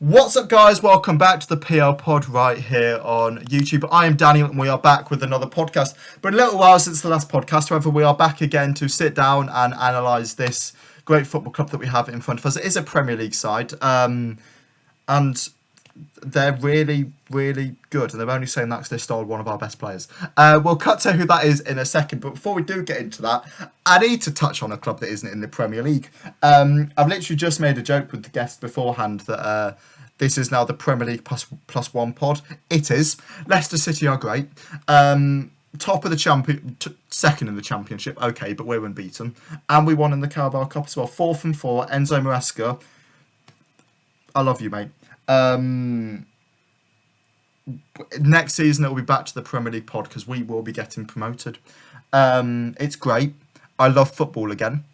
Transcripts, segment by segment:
What's up, guys? Welcome back to the PL Pod right here on YouTube. I am Daniel and we are back with another podcast. But a little while since the last podcast, however, we are back again to sit down and analyse this great football club that we have in front of us. It is a Premier League side, and they're really, really good. And they're only saying that because they stole one of our best players. We'll cut to who that is in a second. But before we do get into that, I need to touch on a club that isn't in the Premier League. I've literally just made a joke with the guest beforehand that this is now the Premier League plus one pod. It is. Leicester City are great. Top of the champion, second in the championship. Okay, but we're unbeaten, and we won in the Carabao Cup as well. 4 from 4. Enzo Maresca, I love you, mate. Next season it'll be back to the Premier League pod because we will be getting promoted. It's great. I love football again.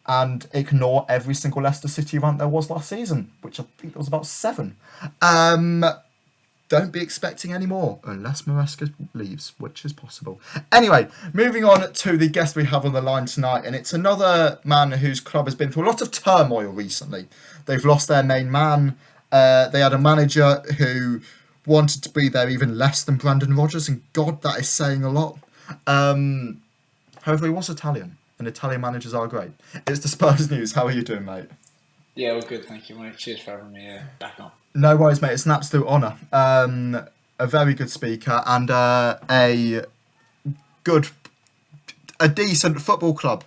And ignore every single Leicester City rant there was last season, which I think there was about 7. Don't be expecting any more, unless Maresca leaves, which is possible. Anyway, moving on to the guest we have on the line tonight, and it's another man whose club has been through a lot of turmoil recently. They've lost their main man. They had a manager who wanted to be there even less than Brendan Rodgers, and God, that is saying a lot. However, he was Italian. And Italian managers are great. It's the Spurs News. How are you doing, mate? Yeah, well, good, thank you, mate. Cheers for having me back on. No worries, mate. It's an absolute honour. A very good speaker and a decent football club.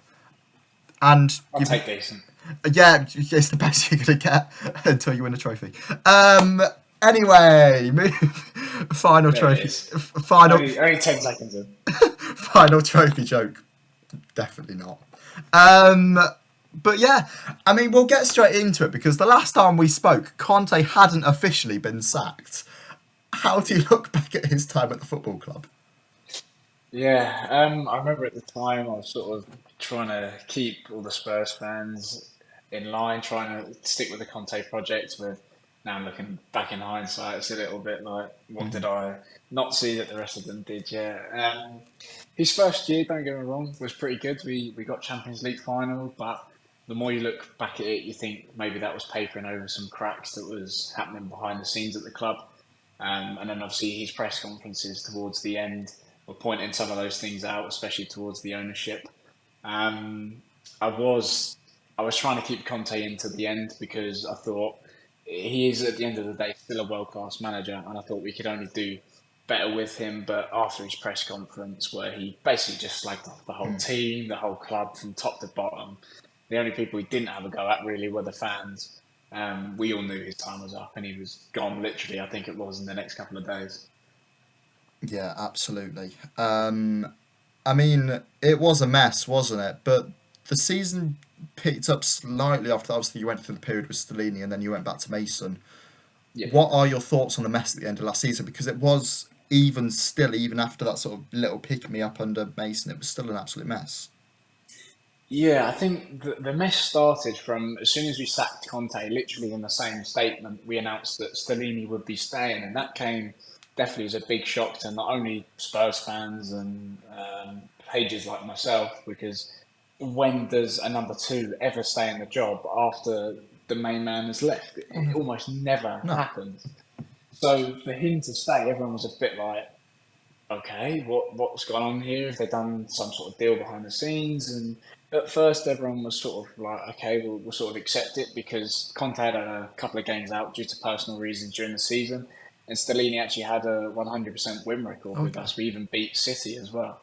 And I'll take decent. Yeah, it's the best you're going to get until you win a trophy. Anyway, final There trophy. it is. Only 10 seconds in. Final trophy joke. Definitely not. But yeah, I mean, we'll get straight into it because the last time we spoke, Conte hadn't officially been sacked. How do you look back at his time at the football club? Yeah, I remember at the time I was sort of trying to keep all the Spurs fans in line, trying to stick with the Conte project. With now looking back in hindsight, it's a little bit like, what did I not see that the rest of them did? Yeah. His first year, don't get me wrong, was pretty good. We got Champions League final, but the more you look back at it, you think maybe that was papering over some cracks that was happening behind the scenes at the club. And then obviously his press conferences towards the end were pointing some of those things out, especially towards the ownership. I was trying to keep Conte into the end because I thought he is at the end of the day still a world-class manager, and I thought we could only do better with him. But after his press conference where he basically just slagged off the whole team, the whole club from top to bottom, the only people he didn't have a go at really were the fans. We all knew his time was up and he was gone literally, I think it was, in the next couple of days. Yeah, absolutely. I mean, it was a mess, wasn't it? But the season picked up slightly after that. Obviously, you went through the period with Stellini and then you went back to Mason. Yeah. What are your thoughts on the mess at the end of last season? Because it was even after that sort of little pick-me-up under Mason, it was still an absolute mess. Yeah, I think the mess started from as soon as we sacked Conte, literally in the same statement, we announced that Stellini would be staying, and that came definitely as a big shock to not only Spurs fans and pages like myself, because when does a number 2 ever stay in the job after the main man has left? It almost never happens. So for him to stay, everyone was a bit like, okay, what's gone on here? Have they done some sort of deal behind the scenes? And at first, everyone was sort of like, okay, we'll sort of accept it because Conte had a couple of games out due to personal reasons during the season, and Stellini actually had a 100% win record with us. We even beat City as well.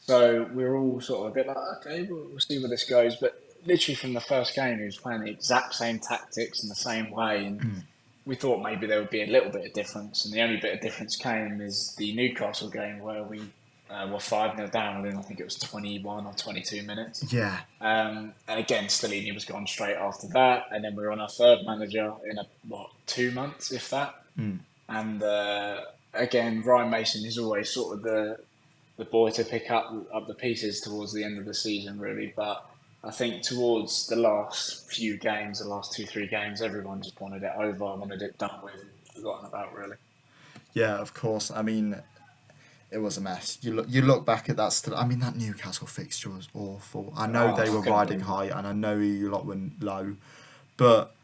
So we were all sort of a bit like, okay, we'll see where this goes. But literally from the first game, he was playing the exact same tactics in the same way, and we thought maybe there would be a little bit of difference, and the only bit of difference came is the Newcastle game where we were 5-0 down within, I think it was 21 or 22 minutes. Yeah. And again, Stellini was gone straight after that, and then we were on our third manager in 2 months, if that. And again, Ryan Mason is always sort of the boy to pick up the pieces towards the end of the season, really. But I think towards the last few games, the last 2-3 games, everyone just wanted it over, wanted it done with, forgotten about, really. Yeah, of course. I mean, it was a mess. You look back at that still. I mean, that Newcastle fixture was awful. I know they were riding high, and I know you lot went low, but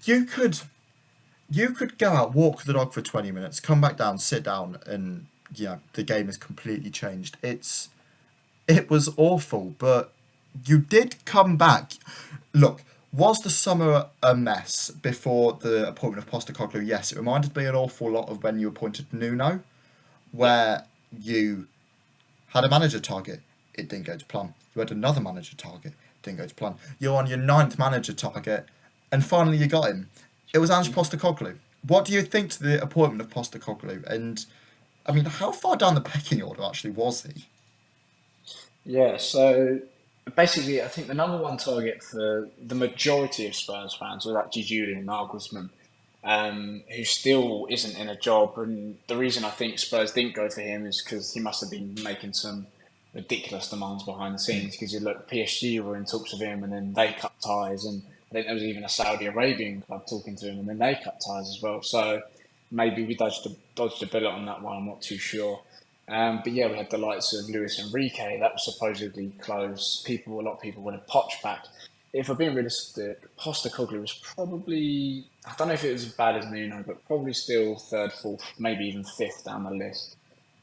You could go out, walk the dog for 20 minutes, come back down, sit down, and the game has completely changed. It was awful, but you did come back. Look, was the summer a mess before the appointment of Postecoglou? Yes, it reminded me an awful lot of when you appointed Nuno, Yeah. where you had a manager target, it didn't go to plan. You had another manager target, it didn't go to plan. You're on your ninth manager target, and finally you got him. It was Ange Postecoglou. What do you think to the appointment of Postecoglou? And I mean, how far down the pecking order actually was he? Yeah, so basically, I think the number one target for the majority of Spurs fans was actually Julian Nagelsmann, who still isn't in a job. And the reason I think Spurs didn't go for him is because he must have been making some ridiculous demands behind the Mm. scenes. Because you look, PSG were in talks with him, and then they cut ties, and I think there was even a Saudi Arabian club talking to him, and then they cut ties as well. So maybe we dodged a bullet on that one. I'm not too sure. But yeah, we had the likes of Luis Enrique that was supposedly close. A lot of people wanted Poch back. If I'm being realistic, Postecoglou was probably, I don't know if it was as bad as Nuno, but probably still third, fourth, maybe even fifth down the list.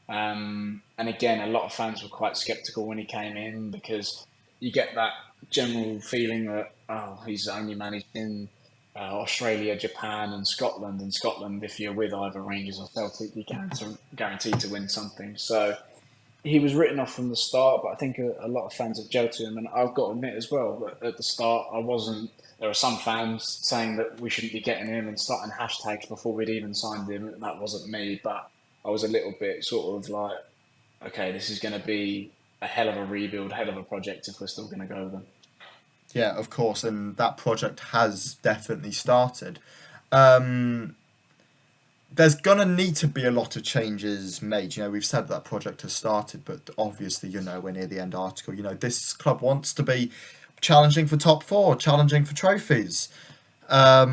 And again, a lot of fans were quite sceptical when he came in because you get that general feeling that he's only managed in Australia, Japan, and Scotland. And Scotland, if you're with either Rangers or Celtic, you're guaranteed to win something. So he was written off from the start, but I think a lot of fans have gelled to him, and I've got to admit as well that at the start I wasn't. There were some fans saying that we shouldn't be getting him and starting hashtags before we'd even signed him. That wasn't me, but I was a little bit sort of like, okay, this is going to be a hell of a rebuild, hell of a project if we're still going to go with them. Yeah, of course, and that project has definitely started. Um, there's gonna need to be a lot of changes made. We've said that project has started, but obviously, we're near the end article. This club wants to be challenging for top four, challenging for trophies. I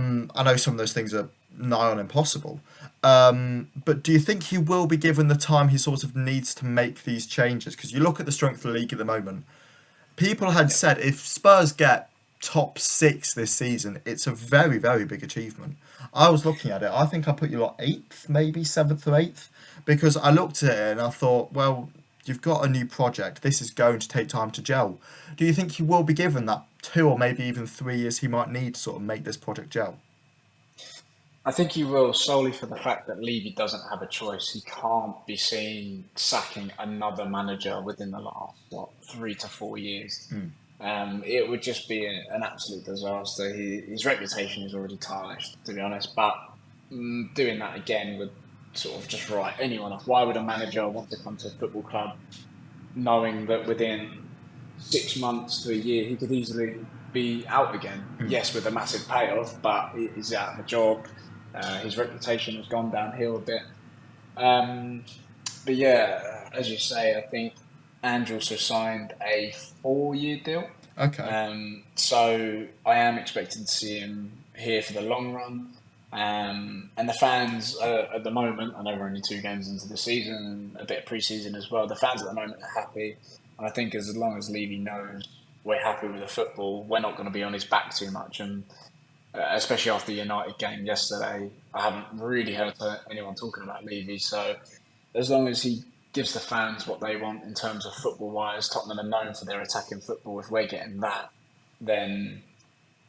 know some of those things are nigh on impossible. But do you think he will be given the time he sort of needs to make these changes? Because you look at the strength of the league at the moment, people had Yeah. said if Spurs get top six this season, it's a very, very big achievement. I was looking at it. I think I put you like eighth, maybe seventh or eighth, because I looked at it and I thought, well, you've got a new project. This is going to take time to gel. Do you think you will be given that 2 or maybe even 3 years he might need to sort of make this project gel? I think he will solely for the fact that Levy doesn't have a choice. He can't be seen sacking another manager within the last, 3 to 4 years. Mm. It would just be an absolute disaster. His reputation is already tarnished, to be honest. But doing that again would sort of just write anyone off. Why would a manager want to come to a football club knowing that within 6 months to a year he could easily be out again? Mm. Yes, with a massive payoff, but he's out of a job. His reputation has gone downhill a bit. Um, but yeah, as you say, I think Andrew also signed a 4-year deal. Okay. So I am expecting to see him here for the long run. And the fans at the moment, I know we're only 2 games into the season and a bit of pre-season as well. The fans at the moment are happy. And I think as long as Levy knows we're happy with the football, we're not going to be on his back too much. And especially after the United game yesterday, I haven't really heard anyone talking about Levy. So as long as he gives the fans what they want in terms of football wise, Tottenham are known for their attacking football. If we're getting that, then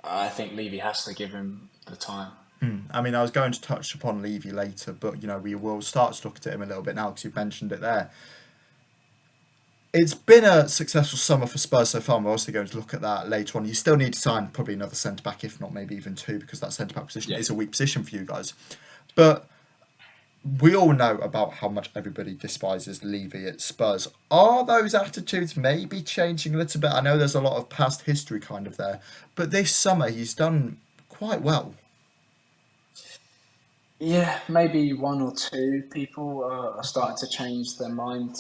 I think Levy has to give him the time. I mean, I was going to touch upon Levy later, but we will start to look at him a little bit now because you've mentioned it there. It's been a successful summer for Spurs so far. And we're also going to look at that later on. You still need to sign probably another centre back, if not maybe even two, because that centre back position Yeah. is a weak position for you guys. But we all know about how much everybody despises Levy at Spurs. Are those attitudes maybe changing a little bit? I know there's a lot of past history kind of there, but this summer he's done quite well. Yeah, maybe one or two people are starting to change their mind,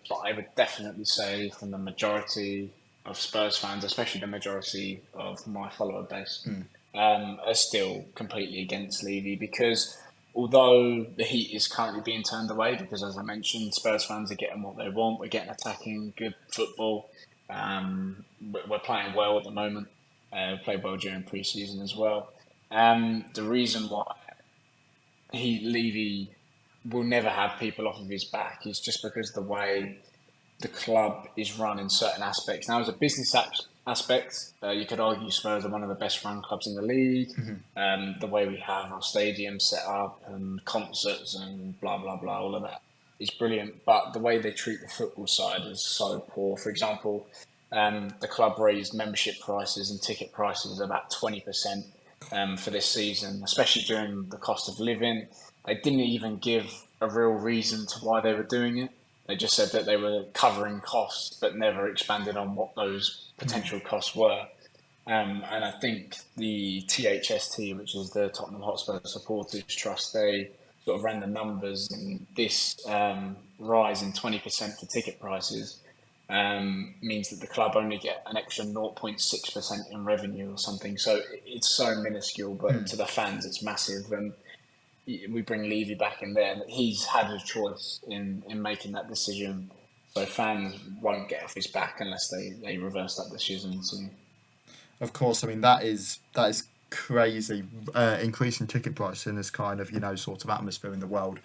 but I would definitely say from the majority of Spurs fans, especially the majority of my follower base, Mm. are still completely against Levy because although the heat is currently being turned away, because as I mentioned, Spurs fans are getting what they want. We're getting attacking, good football. We're playing well at the moment. We played well during pre-season as well. The reason why Levy will never have people off of his back is just because the way the club is run in certain aspects. Now, as a business aspect, you could argue Spurs are one of the best run clubs in the league. The way we have our stadium set up and concerts and blah, blah, blah, all of that is brilliant. But the way they treat the football side is so poor. For example, the club raised membership prices and ticket prices about 20% for this season, especially during the cost of living. They didn't even give a real reason to why they were doing it. They just said that they were covering costs, but never expanded on what those potential costs were. And I think the THST, which is the Tottenham Hotspur Supporters Trust, they sort of ran the numbers, and this rise in 20% for ticket prices means that the club only get an extra 0.6% in revenue or something. So it's so minuscule, but to the fans, it's massive. And we bring Levy back in there, and he's had a choice in making that decision. So fans won't get off his back unless they reverse that decision. So. Of course, I mean that is crazy. Increasing ticket price in this kind of sort of atmosphere in the world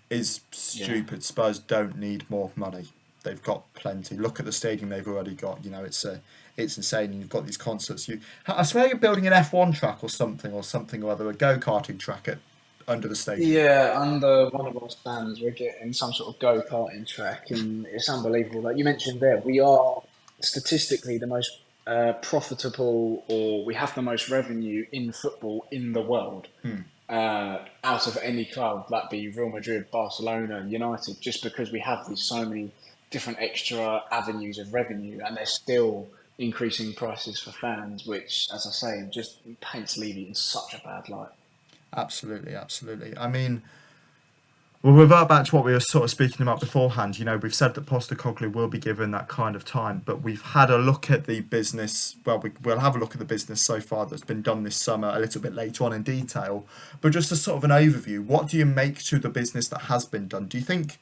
is stupid. Yeah. Spurs don't need more money. They've got plenty. Look at the stadium they've already got. It's insane. You've got these concerts. I swear you're building an F1 track or something or other, a go karting track under the stadium. Yeah, under one of our stands, we're getting some sort of go-karting track, and it's unbelievable. Like you mentioned there, we are statistically the most profitable, or we have the most revenue in football in the world, out of any club, that be Real Madrid, Barcelona, United, just because we have these so many different extra avenues of revenue, and they're still increasing prices for fans, which, as I say, just paints Levy in such a bad light. Absolutely, absolutely. I mean, we'll revert back to what we were sort of speaking about beforehand. We've said that Postecoglou will be given that kind of time, but we've had a look at the business. Well, we'll have a look at the business so far that's been done this summer a little bit later on in detail. But just as sort of an overview, what do you make to the business that has been done? Do you think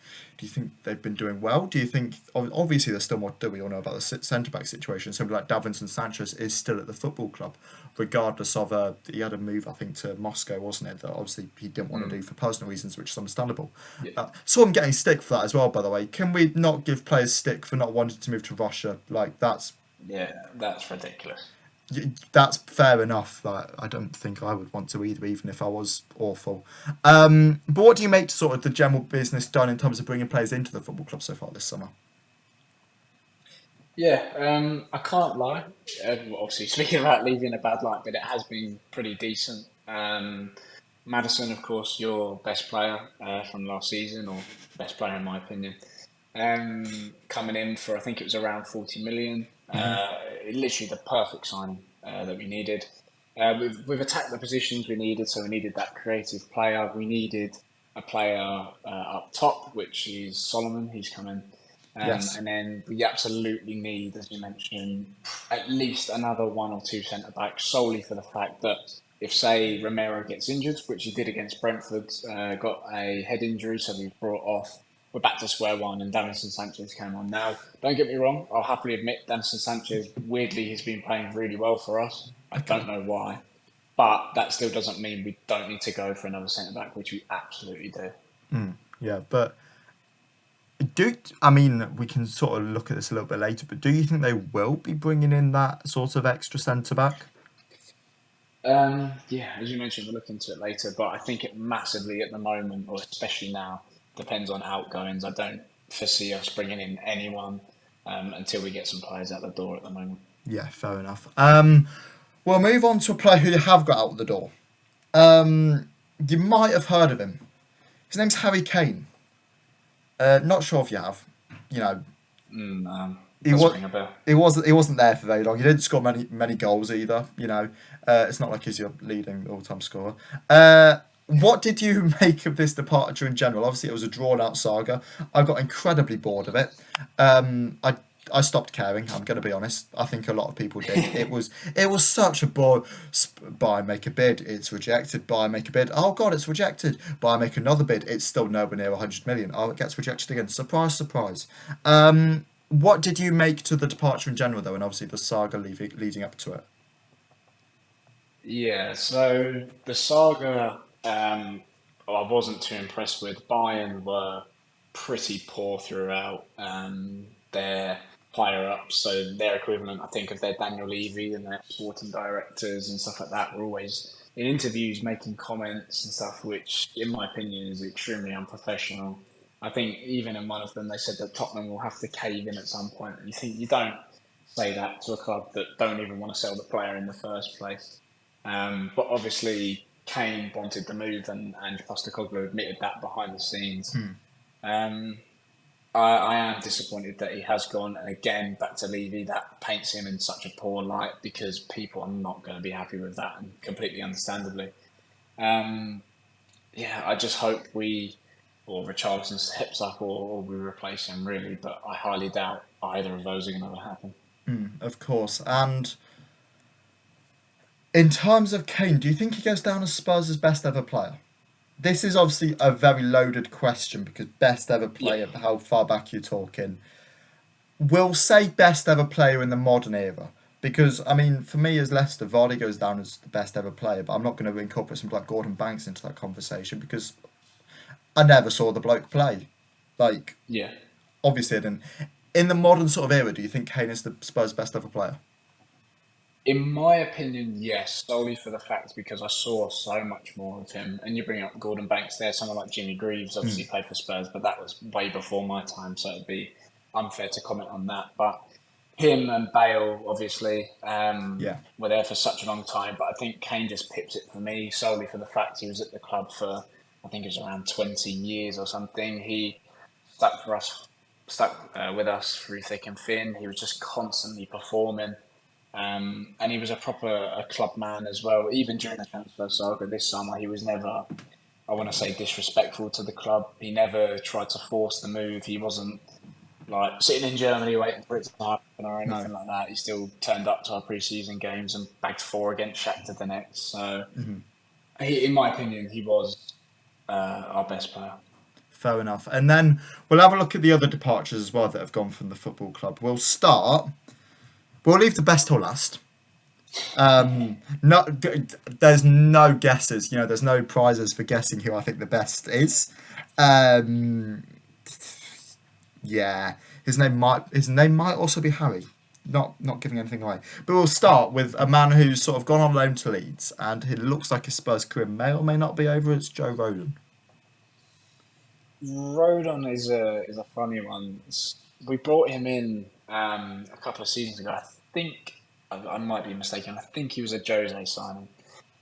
they've been doing well? Do you think obviously there's still more to do? We all know about the centre back situation. Somebody like Davinson Sanchez is still at the football club, regardless of he had a move I think to Moscow, wasn't it? That obviously he didn't want to do for personal reasons, which is understandable. Yeah. So I'm getting stick for that as well. By the way, can we not give players stick for not wanting to move to Russia? Like Yeah, that's ridiculous. that's fair enough. Like, I don't think I would want to either, even if I was awful. But what do you make to sort of the general business done in terms of bringing players into the football club so far this summer? Yeah, I can't lie. Obviously, speaking about leaving a bad light, but it has been pretty decent. Maddison, of course, your best player from last season, or best player in my opinion, coming in for I think it was around 40 million. Literally the perfect signing that we needed. We've attacked the positions we needed, so we needed that creative player. We needed a player up top, which is Solomon. He's coming. Yes. And then we absolutely need, as you mentioned, at least another one or two centre backs, solely for the fact that if, say, Romero gets injured, which he did against Brentford, got a head injury, so we brought off, we're back to square one, and Davinson Sanchez came on. Now, don't get me wrong, I'll happily admit Davinson Sanchez, weirdly, has been playing really well for us. I Okay. don't know why. But that still doesn't mean we don't need to go for another centre back, which we absolutely do. Yeah, but I mean we can sort of look at this a little bit later, but do you think they will be bringing in that sort of extra centre back? Yeah, as you mentioned, we'll look into it later, but I think it massively at the moment, or especially now, depends on outgoings. I don't foresee us bringing in anyone until we get some players out the door at the moment. Yeah, fair enough. We'll move on to a player who you have got out the door. You might have heard of him. His name's Harry Kane. Not sure if you have. You know, he Doesn't was ring a bell. he wasn't there for very long. He didn't score many goals either. It's not like he's your leading all-time scorer. What did you make of this departure in general? Obviously, it was a drawn-out saga. I got incredibly bored of it. I stopped caring. I'm going to be honest. I think a lot of people did. It was such a bore. Buy, make a bid. It's rejected. Buy, make a bid. Oh God, it's rejected. Buy, make another bid. It's still nowhere near 100 million. Oh, it gets rejected again. Surprise, surprise. What did you make to the departure in general, though, and obviously the saga leading up to it? Yeah, so the saga, I wasn't too impressed with. Bayern were pretty poor throughout. Their higher ups, so their equivalent, I think, of their Daniel Levy and their sporting directors and stuff like that, were always in interviews making comments and stuff, which, in my opinion, is extremely unprofessional. I think even in one of them, they said that Tottenham will have to cave in at some point. And you think you don't say that to a club that don't even want to sell the player in the first place. But obviously, Kane wanted the move, and Postecoglou admitted that behind the scenes. Um, I am disappointed that he has gone, and again, back to Levy, that paints him in such a poor light because people are not going to be happy with that, and completely understandably. Um, yeah, I just hope or Richarlison steps up, or we replace him, really, but I highly doubt either of those are going to happen. Of course. And in terms of Kane, do you think he goes down as Spurs' best ever player? This is obviously a very loaded question because best ever Yeah. player, how far back you're talking. We'll say best ever player in the modern era. Because, I mean, for me as Leicester, Vardy goes down as the best ever player, but I'm not going to incorporate something like Gordon Banks into that conversation because I never saw the bloke play. Like, Yeah. obviously I didn't. In the modern sort of era, do you think Kane is the Spurs' best ever player? In my opinion, yes, solely for the fact because I saw so much more of him. And you bring up Gordon Banks there, someone like Jimmy Greaves obviously played for Spurs, but that was way before my time, so it'd be unfair to comment on that. But him and Bale obviously Yeah. were there for such a long time, but I think Kane just pips it for me solely for the fact he was at the club for, I think it was around 20 years or something. He stuck for us, stuck with us through thick and thin. He was just constantly performing. And he was a proper club man as well. Even during the transfer saga this summer, he was never, I want to say, disrespectful to the club. He never tried to force the move. He wasn't like sitting in Germany waiting for it to happen or No. anything like that. He still turned up to our pre-season games and bagged four against Shakhtar the next. So, in my opinion, he was our best player. Fair enough. And then we'll have a look at the other departures as well that have gone from the football club. We'll leave the best till last. Not there's no guesses. There's no prizes for guessing who I think the best is. Um, yeah, his name might also be Harry. Not giving anything away. But we'll start with a man who's sort of gone on loan to Leeds, and it looks like his Spurs career may or may not be over. It's Joe Rodon. Rodon is a funny one. We brought him in a couple of seasons ago. I think I might be mistaken. I think he was a Jose signing.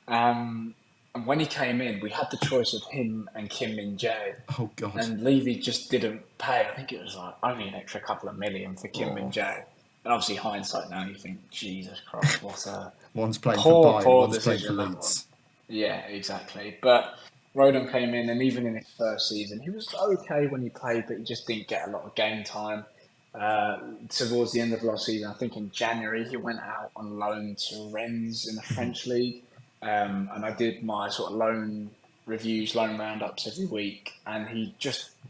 And when he came in, we had the choice of him and Kim Min Jae, Oh God. and Levy just didn't pay. I think it was like only an extra couple of million for Kim Min Oh. Jae. And obviously, hindsight now, you think, Jesus Christ, what a One's playing for poor, Bayern, poor one's playing for decision that was. Leeds. Yeah, exactly. But Rodon came in, and even in his first season, he was okay when he played, but he just didn't get a lot of game time. Towards the end of last season, I think in January, he went out on loan to Rennes in the French league. And I did my sort of loan reviews, loan roundups every week, and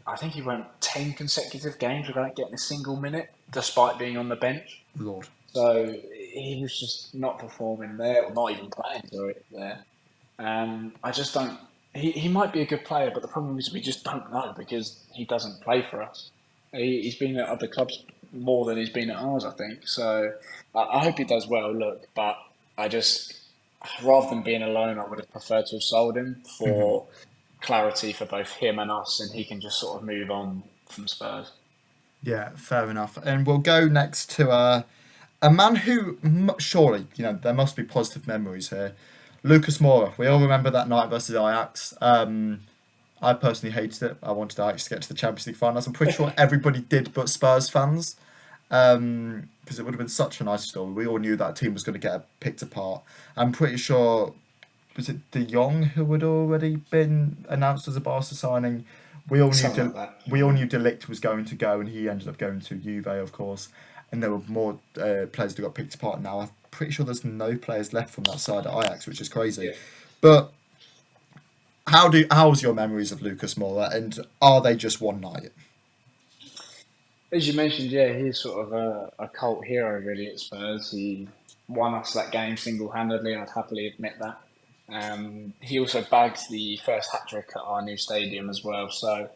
I think he went 10 consecutive games without getting a single minute, despite being on the bench. Lord. So he was just not performing there, or not even playing, sorry, there. I just don't. He might be a good player, but the problem is we just don't know because he doesn't play for us. He's been at other clubs more than he's been at ours, I think. So I hope he does well. Look, but I just rather than being alone, I would have preferred to have sold him for clarity for both him and us, and he can just sort of move on from Spurs. Yeah, fair enough. And we'll go next to a man who surely, there must be positive memories here. Lucas Moura. We all remember that night versus Ajax. I personally hated it. I wanted Ajax to get to the Champions League finals. I'm pretty sure everybody did, but Spurs fans, because it would have been such a nice story. We all knew that team was going to get picked apart. I'm pretty sure was it De Jong who had already been announced as a Barca signing. Something like that. We all knew Delict was going to go, and he ended up going to Juve, of course. And there were more players that got picked apart. Now I'm pretty sure there's no players left from that side at Ajax, which is crazy. Yeah. But how's your memories of Lucas Moura, and are they just one night? As you mentioned, yeah, he's sort of a cult hero really at Spurs. He won us that game single-handedly. I'd happily admit that. He also bagged the first hat-trick at our new stadium as well. So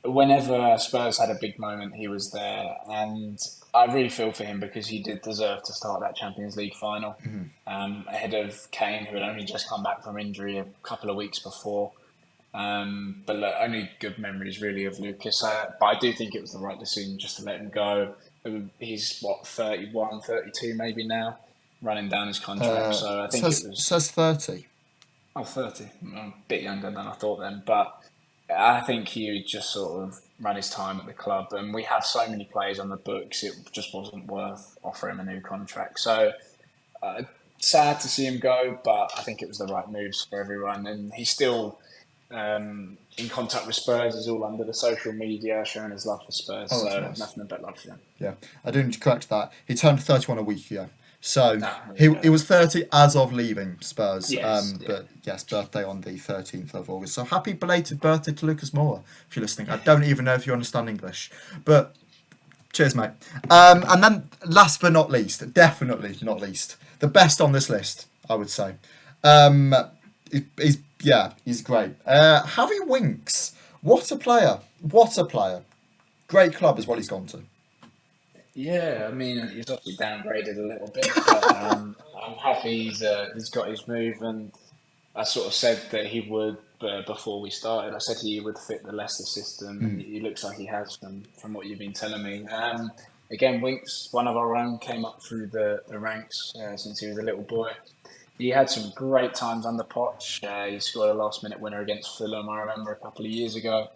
whenever Spurs had a big moment, he was there. And I really feel for him because he did deserve to start that Champions League final ahead of Kane, who had only just come back from injury a couple of weeks before. But look, only good memories really of Lucas. But I do think it was the right decision just to let him go. He's what, 31, 32 maybe now, running down his contract. So I think it was Says 30. 30. I'm a bit younger than I thought then, but I think he would just sort of run his time at the club. And we have so many players on the books, it just wasn't worth offering him a new contract. So uh, sad to see him go, but I think it was the right moves for everyone. And he's still in contact with Spurs. He's all under the social media, showing his love for Spurs. Oh, that's So nice. nothing but love for him. Yeah, I do need to correct that. He turned 31 a week ago. So No, he was 30 as of leaving Spurs. yes, yeah. But yes, birthday on the 13th of August. So happy belated birthday to Lucas Moura, if you're listening. I don't even know if you understand English. But cheers, mate. And then last but not least, definitely not least, the best on this list, I would say. He's great. Harry Winks. What a player. What a player. Great club is what he's gone to. Yeah, I mean, he's obviously downgraded a little bit, but I'm happy he's got his move. And I sort of said that he would before we started. I said he would fit the Leicester system, and he looks like he has from what you've been telling me. Again, Winks, one of our own, came up through the ranks since he was a little boy. He had some great times under Poch. He scored a last-minute winner against Fulham, I remember, a couple of years ago.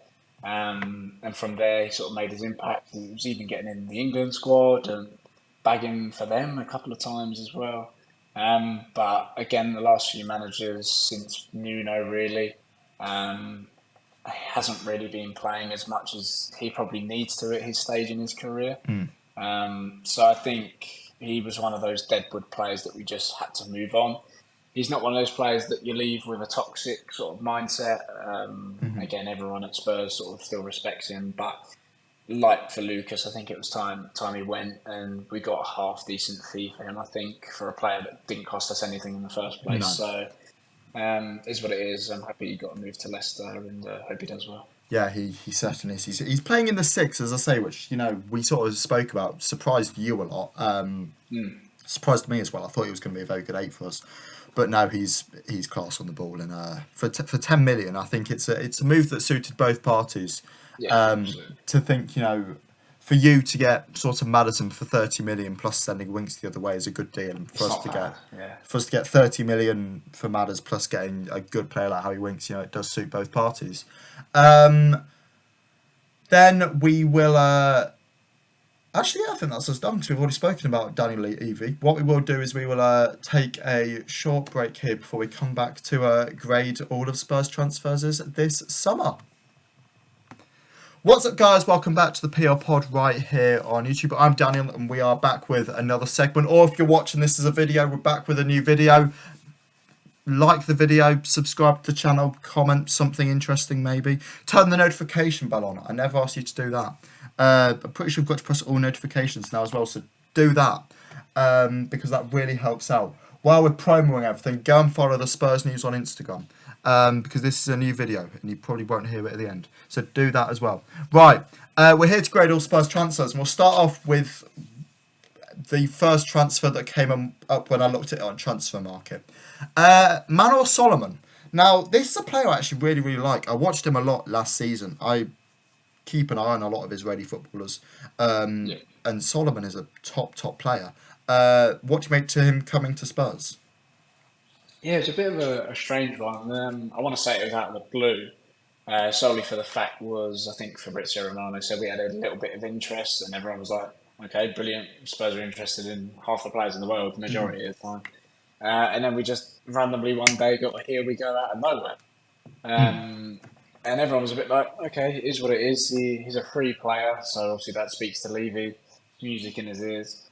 And from there, he sort of made his impact. He was even getting in the England squad and bagging for them a couple of times as well. But again, the last few managers since Nuno really hasn't really been playing as much as he probably needs to at his stage in his career. So I think he was one of those deadwood players that we just had to move on. He's not one of those players that you leave with a toxic sort of mindset. Again, everyone at Spurs sort of still respects him, but like for Lucas, I think it was time he went, and we got a half decent fee for him. I think for a player that didn't cost us anything in the first place. No. So is what it is. I'm happy he got moved to Leicester, and hope he does well. Yeah, he certainly is. He's playing in the six, as I say, which, we sort of spoke about. Surprised you a lot. Surprised me as well. I thought he was going to be a very good 8 for us. But no, he's class on the ball, and for 10 million, I think it's a move that suited both parties. Yeah, To think, for you to get sort of Maddison for 30 million plus sending Winks the other way is a good deal, and it's not bad. Yeah. for us to get 30 million for Madders plus getting a good player like Harry Winks, it does suit both parties. Then we will. Actually, I think that's us done because we've already spoken about Daniel Levy. What we will do is we will take a short break here before we come back to grade all of Spurs transfers this summer. What's up, guys? Welcome back to the PR Pod right here on YouTube. I'm Daniel, and we are back with another segment. Or if you're watching this as a video, we're back with a new video. Like the video, subscribe to the channel, comment something interesting maybe. Turn the notification bell on. I never asked you to do that. I'm pretty sure you've got to press all notifications now as well, so do that because that really helps out. While we're promoting everything, go and follow the Spurs News on Instagram because this is a new video and you probably won't hear it at the end. So do that as well. Right, we're here to grade all Spurs transfers, and we'll start off with the first transfer that came up when I looked at it on Transfer Market. Manor Solomon. Now, this is a player I actually really, really like. I watched him a lot last season. I keep an eye on a lot of Israeli footballers. And Solomon is a top player. What do you make to him coming to Spurs? Yeah, it's a bit of a strange one. I want to say it was out of the blue, solely for the fact was, I think Fabrizio Romano said we had a little bit of interest, and everyone was like, okay, brilliant. Spurs are interested in half the players in the world, majority of the time. And then we just randomly one day got a here we go out of nowhere. And everyone was a bit like, okay, it is what it is. He's a free player, so obviously that speaks to Levy, music in his ears.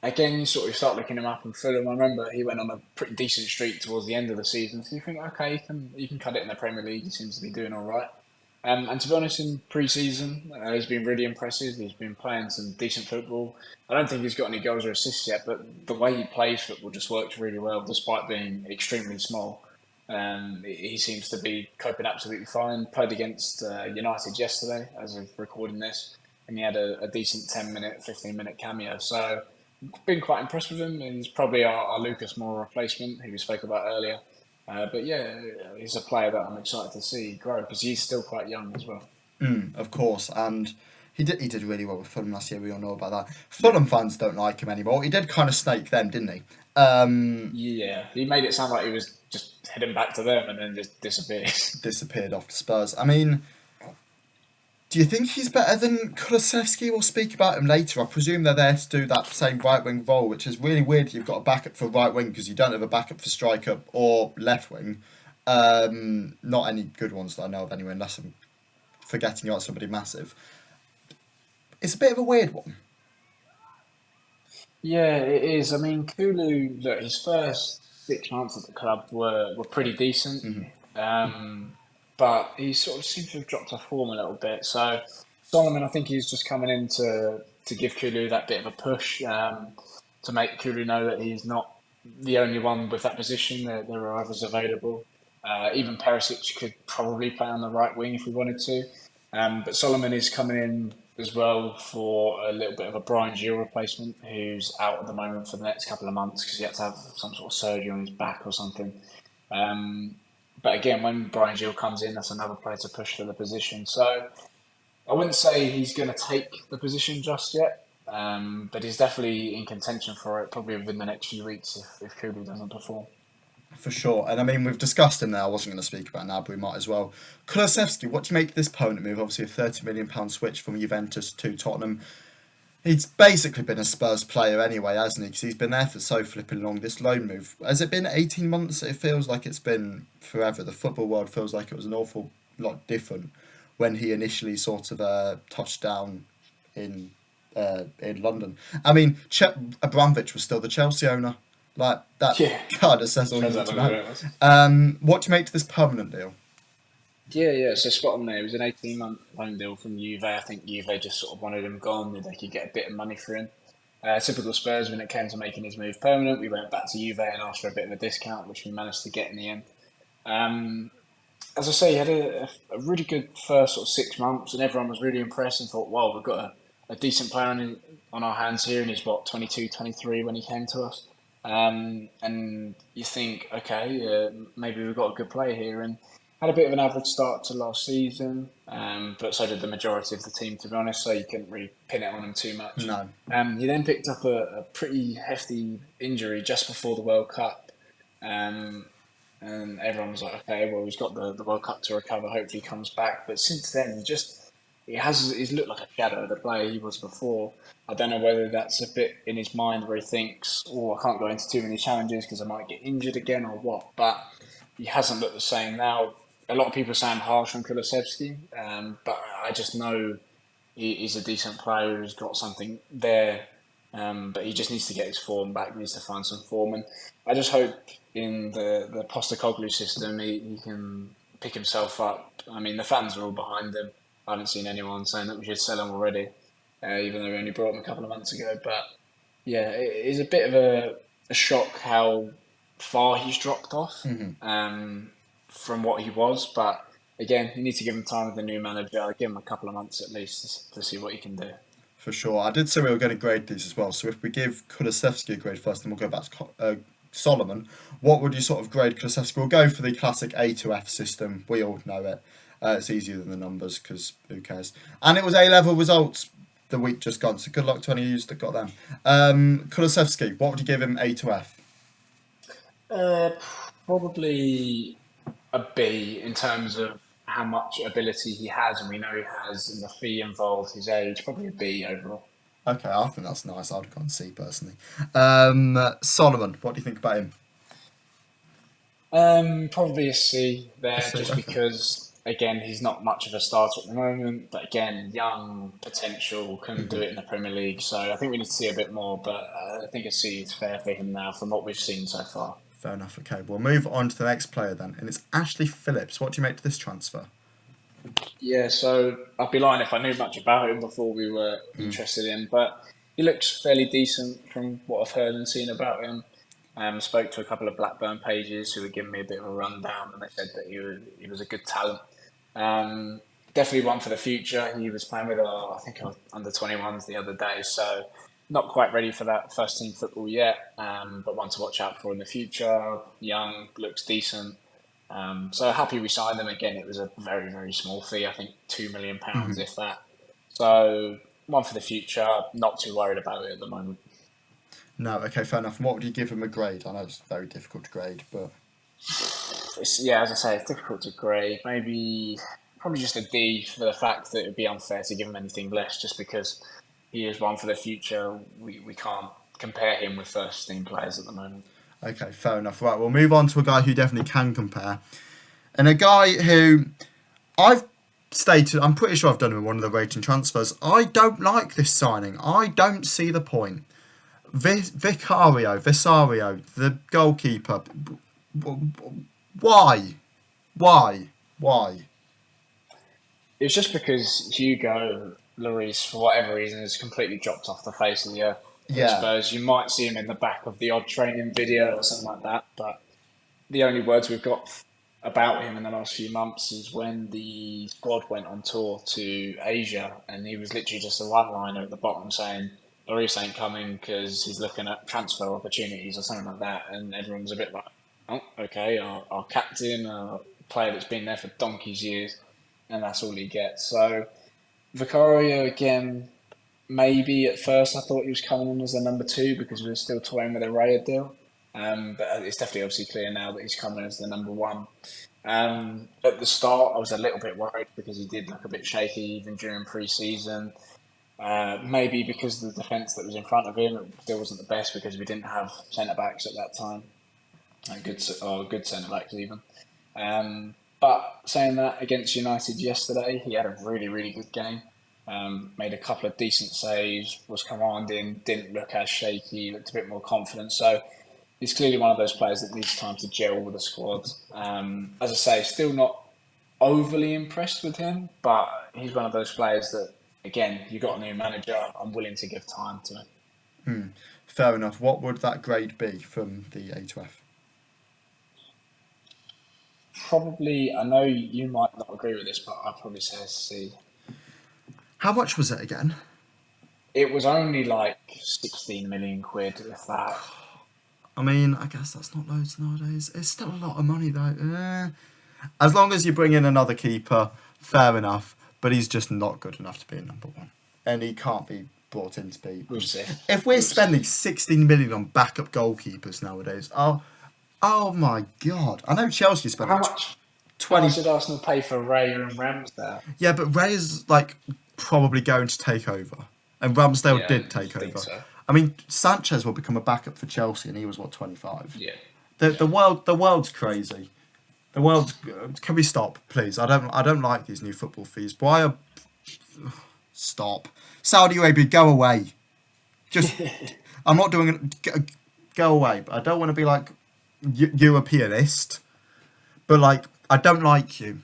Again, you sort of start looking him up in Fulham. I remember he went on a pretty decent streak towards the end of the season, so you think, okay, you can cut it in the Premier League. He seems to be doing all right. And to be honest, in pre-season, he's been really impressive. He's been playing some decent football. I don't think he's got any goals or assists yet, but the way he plays football just works really well, despite being extremely small. He seems to be coping absolutely fine. Played against United yesterday, as of recording this, and he had a decent 10-minute, 15-minute cameo. So, been quite impressed with him. And he's probably our Lucas Moura replacement, who we spoke about earlier. But yeah, he's a player that I'm excited to see grow because he's still quite young as well. Of course, and he did really well with Fulham last year. We all know about that. Yeah. Fulham fans don't like him anymore. He did kind of snake them, didn't he? Yeah, he made it sound like he was just heading back to them and then just disappeared. Disappeared off to Spurs. I mean, do you think he's better than Kulusevski? We'll speak about him later. I presume they're there to do that same right wing role, which is really weird. You've got a backup for right wing because you don't have a backup for striker or left wing. Not any good ones that I know of anyway, unless I'm forgetting you got somebody massive. It's a bit of a weird one. Yeah, it is. I mean, Kulu, look, his first 6 months at the club were pretty decent, um, but he sort of seemed to have dropped off form a little bit. So Solomon, I think he's just coming in to give Kulu that bit of a push, to make Kulu know that he's not the only one with that position. There are others available. Even Perisic could probably play on the right wing if we wanted to. But Solomon is coming in as well for a little bit of a Brian Gill replacement, who's out at the moment for the next couple of months because he had to have some sort of surgery on his back or something. Um, but again, when Brian Gill comes in, that's another player to push for the position. So I wouldn't say he's going to take the position just yet, but he's definitely in contention for it probably within the next few weeks if Kulu doesn't perform. For sure. And I mean, we've discussed him there. I wasn't going to speak about it now, but we might as well. Kulusevski, what do you make of this permanent move? Obviously, a £30 million switch from Juventus to Tottenham. He's basically been a Spurs player anyway, hasn't he? Because he's been there for so flipping long. This loan move, has it been 18 months? It feels like it's been forever. The football world feels like it was an awful lot different when he initially sort of touched down in London. I mean, Abramovich was still the Chelsea owner. Like, that Yeah, kind of says all you shows need that to little know. bit. What do you make to this permanent deal? Yeah. So spot on there. It was an 18-month loan deal from Juve. I think Juve just sort of wanted him gone. They could get a bit of money for him. Typical Spurs, when it came to making his move permanent, we went back to Juve and asked for a bit of a discount, which we managed to get in the end. Um, as I say, he had a really good first sort of 6 months, and everyone was really impressed and thought, wow, we've got a decent player on our hands here, and he's what, 22, 23 when he came to us. And you think, okay, maybe we've got a good player here, and had a bit of an average start to last season, but so did the majority of the team, to be honest, so you couldn't really pin it on him too much. No. He then picked up a pretty hefty injury just before the World Cup. Um, and everyone was like, okay, well, he's got the World Cup to recover. Hopefully, he comes back. But since then, he's looked like a shadow of the player he was before. I don't know whether that's a bit in his mind where he thinks, oh, I can't go into too many challenges because I might get injured again or what. But he hasn't looked the same now. A lot of people say I'm harsh on Kulusevski, but I just know he's a decent player who's got something there, but he just needs to get his form back, needs to find some form. And I just hope in the Postecoglou system he can pick himself up. I mean, the fans are all behind him. I haven't seen anyone saying that we should sell him already, even though we only brought him a couple of months ago. But yeah, it is a bit of a shock how far he's dropped off from what he was. But again, you need to give him time with the new manager. Give him a couple of months at least to see what he can do. For sure. I did say we were going to grade these as well. So if we give Kulusevski a grade first, then we'll go back to Solomon. What would you sort of grade Kulusevski? We'll go for the classic A to F system. We all know it. It's easier than the numbers because who cares? And it was A-level results the week just gone. So good luck to any of you that got them. Kulusevski, what would you give him A to F? Uh, Probably a B in terms of how much ability he has, and we know he has, and the fee involved, his age. Probably a B overall. Okay, I think that's nice. I'd have gone C personally. Solomon, what do you think about him? Probably a C A there, C, just okay. because again he's not much of a starter at the moment, but again young potential can do it in the Premier League. So I think we need to see a bit more, but I think a C is fair for him now from what we've seen so far. Fair enough. Okay, we'll move on to the next player then, and it's Ashley Phillips. What do you make to this transfer? Yeah, so I'd be lying if I knew much about him before we were Mm. interested in, but he looks fairly decent from what I've heard and seen about him. Spoke to a couple of Blackburn pages who were giving me a bit of a rundown, and they said that he was a good talent. Um, Definitely one for the future. He was playing with I think under 21s the other day, so not quite ready for that first team football yet. But one to watch out for in the future. Young, looks decent. So happy we signed them again. It was a very, very small fee. I think £2 million, Mhm. if that. So one for the future. Not too worried about it at the moment. No, okay, fair enough. And what would you give him a grade? I know it's very difficult to grade, but Yeah, as I say, it's difficult to grade. Maybe probably just a D for the fact that it'd be unfair to give him anything less, just because he is one for the future. We can't compare him with first team players at the moment. okay, fair enough. Right, we'll move on to a guy who definitely can compare. And a guy who I've stated, I'm pretty sure I've done him in one of the rating transfers. I don't like this signing. I don't see the point. Vicario, the goalkeeper. Why? Why? Why? It's just because Hugo Lloris, for whatever reason, has completely dropped off the face of the earth at Yeah. Spurs. You might see him in the back of the odd training video or something like that, but the only words we've got about him in the last few months is when the squad went on tour to Asia, and he was literally just a one-liner at the bottom saying Lloris ain't coming because he's looking at transfer opportunities or something like that, and everyone was a bit like, oh, okay, our captain, our player that's been there for donkey's years, and that's all he gets. So Vicario again. Maybe at first I thought he was coming in as a number two because we were still toying with a Raya deal. But it's definitely obviously clear now that he's coming as the number one. At the start, I was a little bit worried because he did look a bit shaky even during pre-season. Maybe because the defence that was in front of him it still wasn't the best because we didn't have centre backs at that time, good centre backs even. But saying that, against United yesterday, he had a really, really good game. Made a couple of decent saves, was commanding, didn't look as shaky, looked a bit more confident. So he's clearly one of those players that needs time to gel with the squad. As I say, still not overly impressed with him, but he's one of those players that, again, you got a new manager. I'm willing to give time to him. Fair enough. What would that grade be from the A to F? Probably, I know you might not agree with this, but I'd probably say a C. How much was it again? It was only like 16 million quid, if that. I mean, I guess that's not loads nowadays. It's still a lot of money though. As long as you bring in another keeper, fair enough. But he's just not good enough to be a number one, and he can't be brought in to be. We'll see. If we're We'll see. spending 16 million on backup goalkeepers nowadays, oh my god! I know Chelsea How spent much? How 20. much did Arsenal pay for Raya and Ramsdale? Yeah, but Ray is like probably going to take over, and Ramsdale Yeah, did I take think over. so. I mean, Sanchez will become a backup for Chelsea, and he was what 25. Yeah, The yeah. world's crazy. The world's. Can we stop, please? I don't like these new football fees. Why are stop? Saudi Arabia, go away. Just I'm not doing it. Go away. But I don't want to be like Europeanist. But like I don't like you.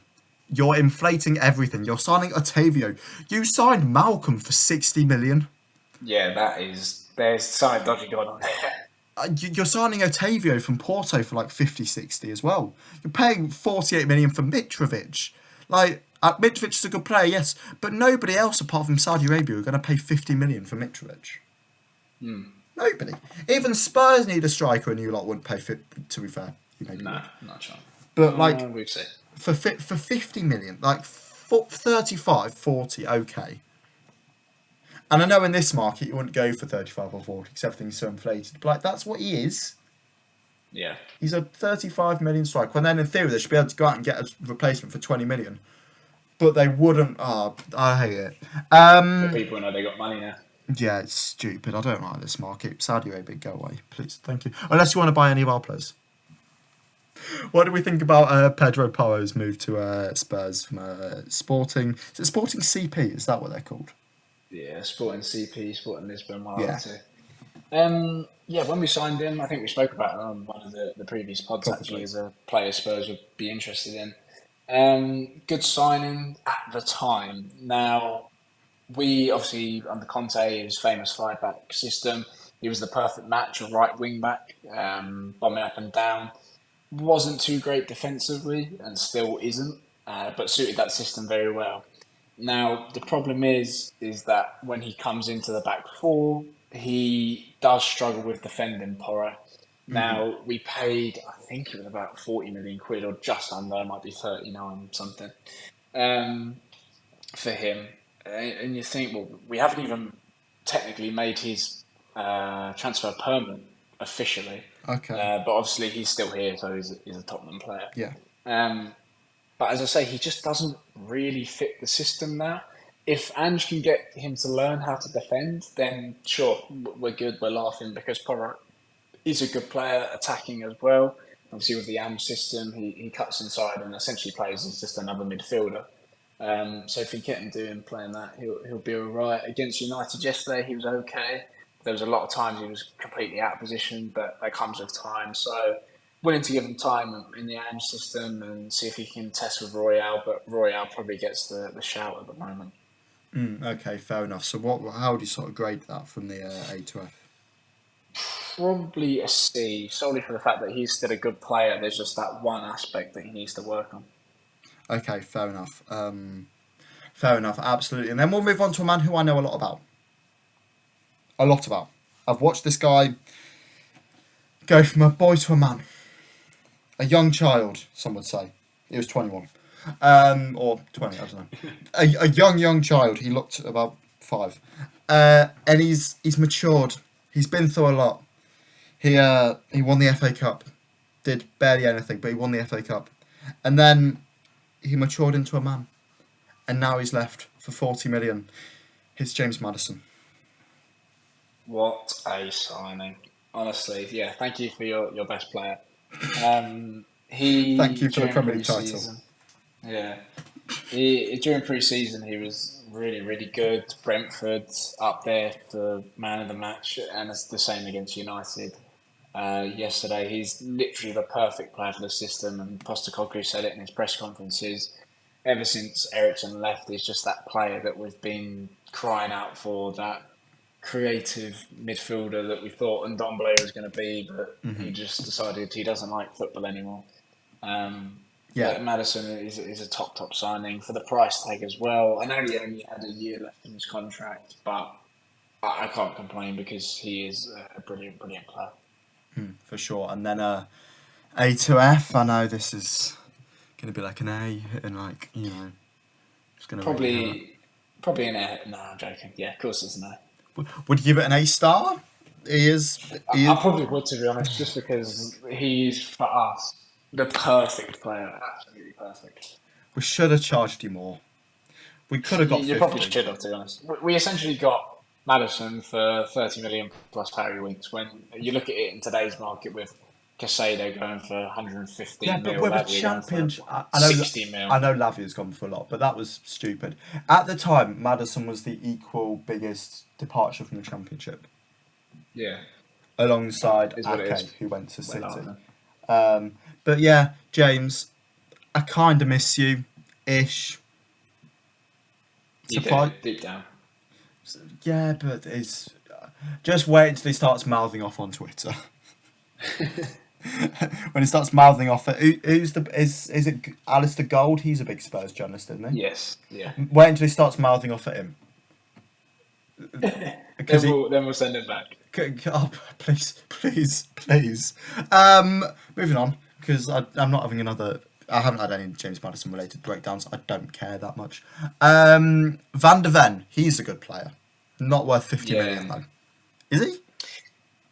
You're inflating everything. You're signing Otavio. You signed Malcolm for 60 million. Yeah, there's something dodgy going on there. You're signing Otavio from Porto for like 50, 60 as well. You're paying 48 million for Mitrovic. Like, Mitrovic is a good player, yes, but nobody else apart from Saudi Arabia are going to pay 50 million for Mitrovic. Nobody. Even Spurs need a striker, and you lot wouldn't pay. To be fair, you maybe No, would. not sure. But like We'll see. for 50 million, like 35, 40, okay. And I know in this market you wouldn't go for 35 or 40 because everything's so inflated. But like that's what he is. Yeah. He's a 35 million striker. And then in theory they should be able to go out and get a replacement for 20 million. But they wouldn't. Oh, I hate it. But people know they got money now. Yeah, it's stupid. I don't like this market. Saudi Arabia, go away, please. Thank you. Unless you want to buy any of our players. What do we think about Pedro Porro's move to Spurs from Sporting? Is it Sporting CP? Is that what they're called? Yeah, Sporting CP, Sporting Lisbon, one of Yeah, the two. Yeah, when we signed him, I think we spoke about it on one of the previous pods actually probably. as a player Spurs would be interested in. Good signing at the time. Now, we obviously, under Conte, his famous five-back system, he was the perfect match, a right wing back, bombing up and down. Wasn't too great defensively and still isn't, but suited that system very well. Now, the problem is that when he comes into the back four, he does struggle with defending Porro. Now, we paid, I think it was about 40 million quid or just under, it might be 39 something, um, for him. And you think, well, we haven't even technically made his transfer permanent officially. Okay. But obviously he's still here, so he's a Tottenham player. Yeah. Um, but as I say, he just doesn't really fit the system now. If Ange can get him to learn how to defend, then sure, we're good, we're laughing because Porro is a good player, attacking as well. Obviously, with the Ange system, he cuts inside and essentially plays as just another midfielder. So if he get him doing playing that, he'll be all right. Against United yesterday, he was okay. There was a lot of times he was completely out of position, but that comes with time. So willing to give him time in the AM system and see if he can test with Royale, but Royale probably gets the shout at the moment. Okay, fair enough. So how would you sort of grade that from the A to F? Probably a C, solely for the fact that he's still a good player. There's just that one aspect that he needs to work on. Okay, fair enough. Fair enough, absolutely. And then we'll move on to a man who I know a lot about. A lot about. I've watched this guy go from a boy to a man. A young child, some would say. He was 21. Or 20, I don't know. A young child. He looked about 5. And he's matured. He's been through a lot. He won the FA Cup. Did barely anything, but he won the FA Cup. And then he matured into a man. And now he's left for 40 million. It's James Maddison. What a signing. Honestly, yeah, thank you for your best player. Thank He, you for the during Premier League title. pre-season, yeah, during pre-season, he was really, really good. Brentford up there for man of the match, and it's the same against United. Yesterday, he's literally the perfect player for the system, and Postecoglou said it in his press conferences. Ever since Ederson left, he's just that player that we've been crying out for, that creative midfielder that we thought Ndombele was going to be, but he just decided he doesn't like football anymore. Yeah. But Maddison is a top signing for the price tag as well. I know he only had a year left in his contract, but I can't complain because he is a brilliant player. For sure. And then A to F. I know this is going to be like an A, and like, you know, it's going to Probably an A. No, I'm joking. Yeah, of course it's an A. Would you give it an A star? He is. I probably would, to be honest, just because he's, for us, the perfect player. Absolutely perfect. We should have charged you more. We could have got 50. You probably should have, to be honest. We essentially got Maddison for 30 million plus Harry Winks. When you look at it in today's market with Casado going for 115 Yeah, but mil, with a Lavia going championship, for I know 60 mil. I know Lavia's gone for a lot, but that was stupid. At the time, Maddison was the equal biggest departure from the championship, Yeah. alongside Is what it Ake, is. who went to City. Well, But yeah, James, I kind of miss you, ish. you Surprise- do, deep down. Yeah, but it's just wait until he starts mouthing off on Twitter. When he starts mouthing off at is it Alistair Gold? He's a big Spurs journalist, isn't he? Yes, yeah. Wait until he starts mouthing off at him. Because Then we'll send it back. oh, please. Moving on, because I'm not having another. I haven't had any James Maddison related breakdowns. I don't care that much. Van der Ven, he's a good player. Not worth 50 million though. Is he?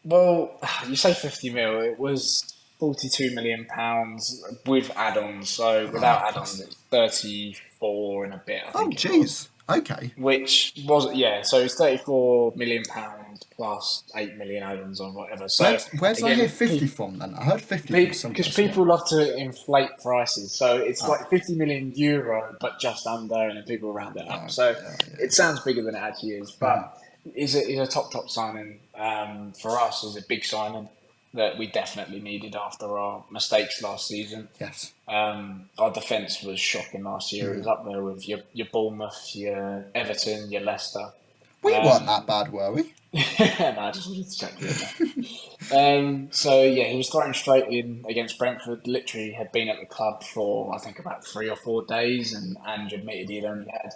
Well, you say 50 mil. It was 42 million pounds with add-ons. So without add-ons, it's 34 and a bit. I think jeez. Okay. Which was so it's 34 million pounds plus 8 million add-ons on whatever. So where did I hear 50 from then? I heard 50 from somebody. Because people love to inflate prices, so it's like 50 million euro, but just under, and then people round it up. So it sounds bigger than it actually is, but is a top signing for us. Is a big signing. that we definitely needed after our mistakes last season. Yes. Our defence was shocking last year. It was up there with your Bournemouth, your Everton, your Leicester. We weren't that bad, were we? No, I just wanted to check you on that. So yeah, he was thrown straight in against Brentford. Literally had been at the club for I think about 3 or 4 days, and admitted he'd only had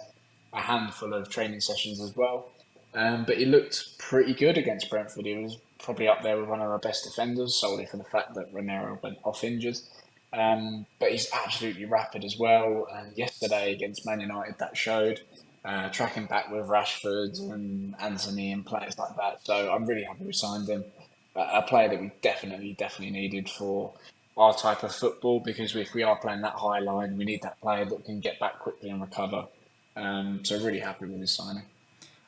a handful of training sessions as well. But he looked pretty good against Brentford. He was probably up there with one of our best defenders, solely for the fact that Romero went off injured. But he's absolutely rapid as well. And yesterday against Man United, that showed. Tracking back with Rashford and Anthony and players like that. So I'm really happy we signed him. A player that we definitely needed for our type of football, because if we are playing that high line, we need that player that can get back quickly and recover. So really happy with his signing.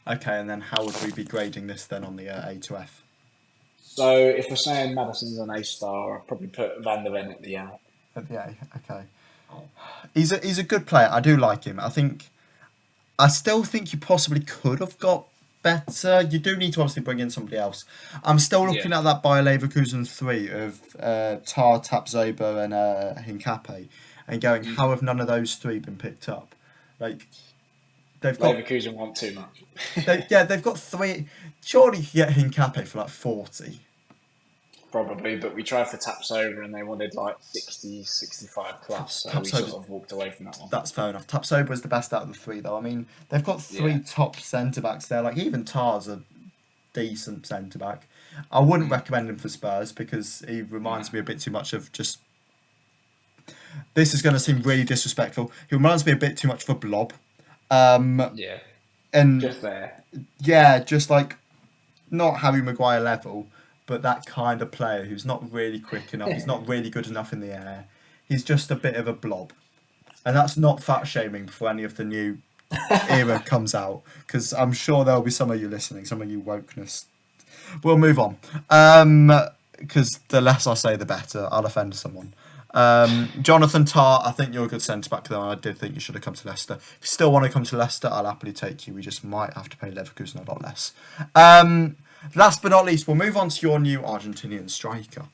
Okay, and then how would we be grading this then on the A to F? So if we're saying Maddison's an A-star, I'd probably put Van der Ven at the A. At the A, okay. He's a good player. I do like him. I still think you possibly could have got better. You do need to obviously bring in somebody else. I'm still looking at that Bayer Leverkusen 3 of Tar, Tapsoba and Hincapié and going, how have none of those three been picked up? Like, they've got... Leverkusen want too much. they've got 3... Surely you can get Hincapié for like 40. Probably, but we tried for Tapsoba and they wanted like 60, 65 plus, so we sort of walked away from that one. That's fair enough. Tapsoba is the best out of the three, though. I mean, they've got 3 top centre-backs there. Like, even Tar's a decent centre-back. I wouldn't recommend him for Spurs because he reminds me a bit too much of just... This is going to seem really disrespectful. He reminds me a bit too much of a blob. And just there. Yeah, just like, not Harry Maguire level, but that kind of player who's not really quick enough, he's not really good enough in the air. He's just a bit of a blob. And that's not fat shaming before any of the new era comes out, because I'm sure there'll be some of you listening, some of you wokeness. We'll move on. Because the less I say, the better. I'll offend someone. Jonathan Tah, I think you're a good centre-back, though. I did think you should have come to Leicester. If you still want to come to Leicester, I'll happily take you. We just might have to pay Leverkusen a lot less. Last but not least, we'll move on to your new Argentinian striker.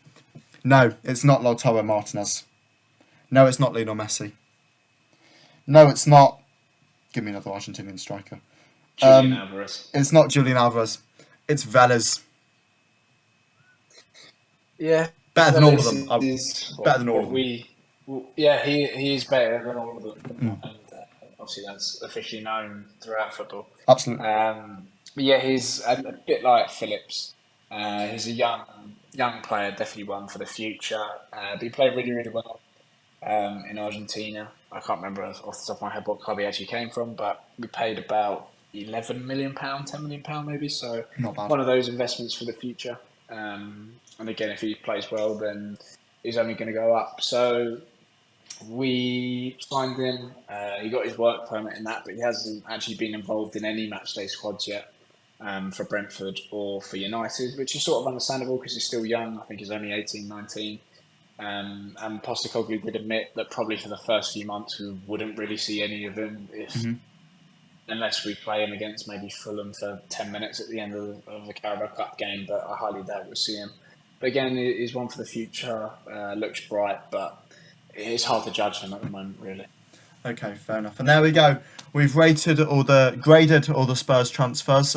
No, it's not Lautaro Martinez. No, it's not Lionel Messi. No, it's not... Give me another Argentinian striker. Julian Alvarez. It's not Julian Alvarez. It's Vélez. Yeah. Better than all of them. Better than all of them. He is better than all of them. And obviously that's officially known throughout football. Absolutely. But yeah, he's a bit like Phillips. He's a young player, definitely one for the future. But he played really well in Argentina. I can't remember off the top of my head what club he actually came from, but we paid about £11 million, £10 million maybe. So not bad. One of those investments for the future. And again, if he plays well, then he's only going to go up. So we signed him. He got his work permit in that, but he hasn't actually been involved in any matchday squads yet. For Brentford or for United, which is sort of understandable because he's still young. I think he's only 18, 19. And Postecoglou did admit that probably for the first few months we wouldn't really see any of him unless we play him against maybe Fulham for 10 minutes at the end of the Carabao Cup game, but I highly doubt we'll see him. But again, he's one for the future, looks bright, but it's hard to judge him at the moment, really. Okay, fair enough. And there we go. We've graded all the Spurs transfers.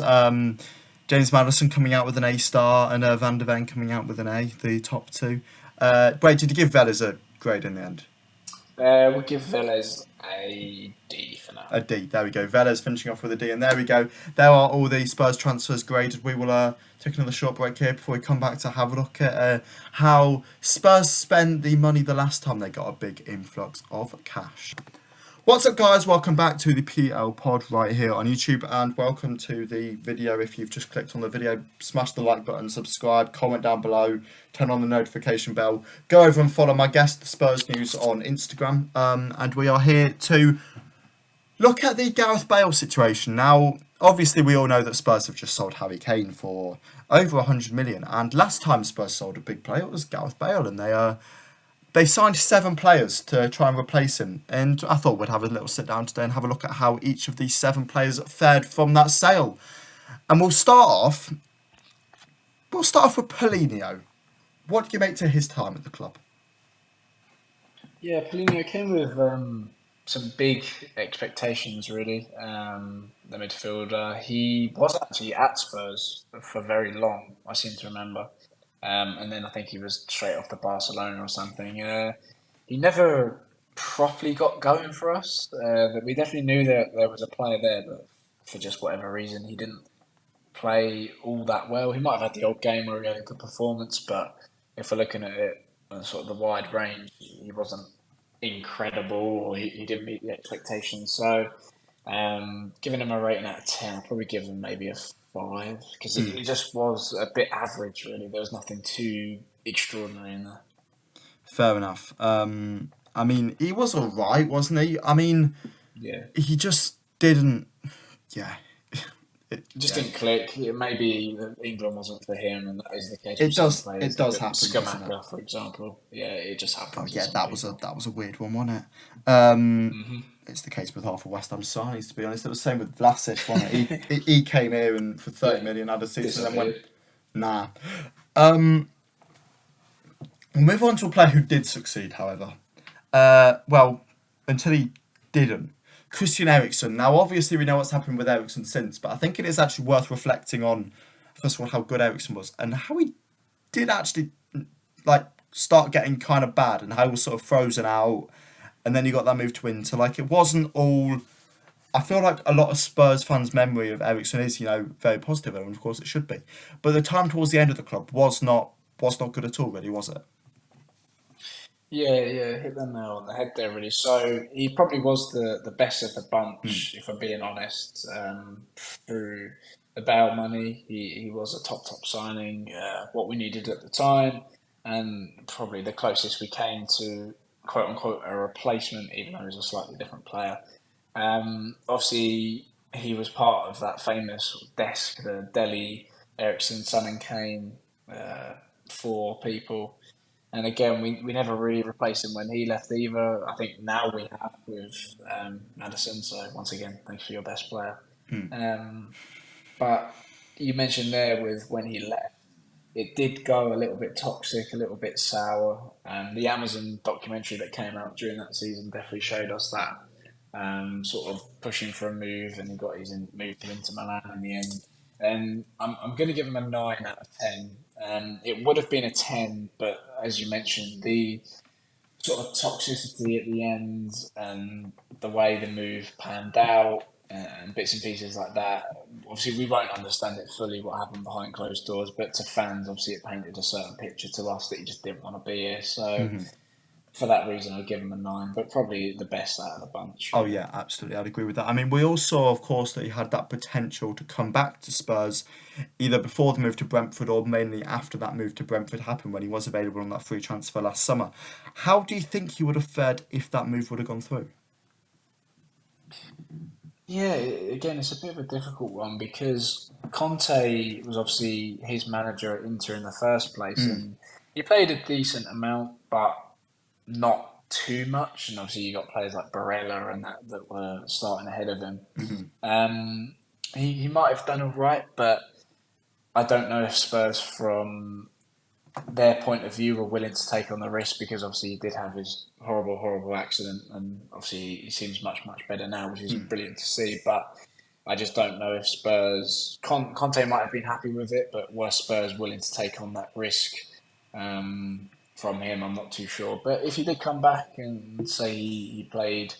James Maddison coming out with an A-star and Van der Ven coming out with an A, the top two. Did you give Vélez a grade in the end? We'll give Vélez a D for now. A D, there we go. Vélez finishing off with a D, and there we go. There are all the Spurs transfers graded. We will take another short break here before we come back to have a look at how Spurs spent the money the last time they got a big influx of cash. What's up, guys? Welcome back to the PL Pod right here on YouTube, and welcome to the video. If you've just clicked on the video, smash the like button, subscribe, comment down below, turn on the notification bell, go over and follow my guest, the Spurs News, on Instagram, and we are here to look at the Gareth Bale situation. Now, obviously, we all know that Spurs have just sold Harry Kane for over 100 million, and last time Spurs sold a big player, it was Gareth Bale, and they signed 7 players to try and replace him. And I thought we'd have a little sit down today and have a look at how each of these 7 players fared from that sale. And we'll start off with Paulinho. What do you make to his time at the club? Yeah, Paulinho came with some big expectations, really. The midfielder, he was actually at Spurs for very long, I seem to remember. And then I think he was straight off to Barcelona or something. He never properly got going for us. But we definitely knew that there was a player there, but for just whatever reason, he didn't play all that well. He might have had the odd game where he had a good performance, but if we're looking at it on sort of the wide range, he wasn't incredible or he didn't meet the expectations. So, giving him a rating out of 10, I'll probably give him maybe a 5 because he just was a bit average, really. There was nothing too extraordinary in there. Fair enough. I mean, he was all right, wasn't he? I mean, Yeah. he just didn't. Yeah, It just yeah. didn't click. Maybe England wasn't for him, and that is the case with It some does. players. It Look does at happen, doesn't it? Skamaka, for example. Yeah, it just Oh happens with yeah, some people. that was a weird one, wasn't it? Hmm. It's the case with half of West Ham signings, to be honest. It was the same with Vlasic, wasn't it? He came here and for 30 Yeah, million had a season and then went disappeared. nah. Um, we'll move on to a player who did succeed, however. Well, until he didn't. Christian Eriksen. Now, obviously, we know what's happened with Eriksen since, but I think it is actually worth reflecting on, first of all, how good Eriksen was and how he did actually like start getting kind of bad and how he was sort of frozen out. And then he got that move to Inter. Like, it wasn't all. I feel like a lot of Spurs fans' memory of Eriksen is, very positive, and of course it should be. But the time towards the end of the club was not good at all, really, was it? Yeah, yeah, hit the nail on the head there, really. So he probably was the best of the Mm. bunch, if I'm being honest. Through the Bale money, he was a top signing, what we needed at the time, and probably the closest we came to quote unquote a replacement, even though he was a slightly different player. Obviously, he was part of that famous desk, the Delhi, Ericsson, Son and Kane, uh, four people. And again, we never really replaced him when he left either. I think now we have with Maddison. So once again, thanks for your best player. Mm. Um, but you mentioned there with when he left, it did go a little bit toxic, a little bit sour. The Amazon documentary that came out during that season definitely showed us that. Sort of pushing for a move, and he got his move to Inter Milan in the end. And I'm going to give him a 9 out of 10. It would have been a 10, but as you mentioned, the sort of toxicity at the end and the way the move panned out and bits and pieces like that. Obviously, we won't understand it fully what happened behind closed doors, but to fans, obviously, it painted a certain picture to us that he just didn't want to be here. So Hmm. for that reason, I'll give him a 9, but probably the best out of the bunch, Oh really. yeah, absolutely. I'd agree with that. I mean, we all saw, of course, that he had that potential to come back to Spurs, either before the move to Brentford or mainly after that move to Brentford happened when he was available on that free transfer last summer. How do you think he would have fared if that move would have gone through? Yeah, again, it's a bit of a difficult one because Conte was obviously his manager at Inter in the first place, Mm. and he played a decent amount, but not too much. And obviously, you got players like Barella and that were starting ahead of him. Hmm. Um, he might have done all right, but I don't know if Spurs, from their point of view, were willing to take on the risk because obviously he did have his horrible accident, and obviously he seems much better now, which is Mm. brilliant to see. But I just don't know if Spurs Conte might have been happy with it, but were Spurs willing to take on that risk from him? I'm not too sure. But if he did come back and say he played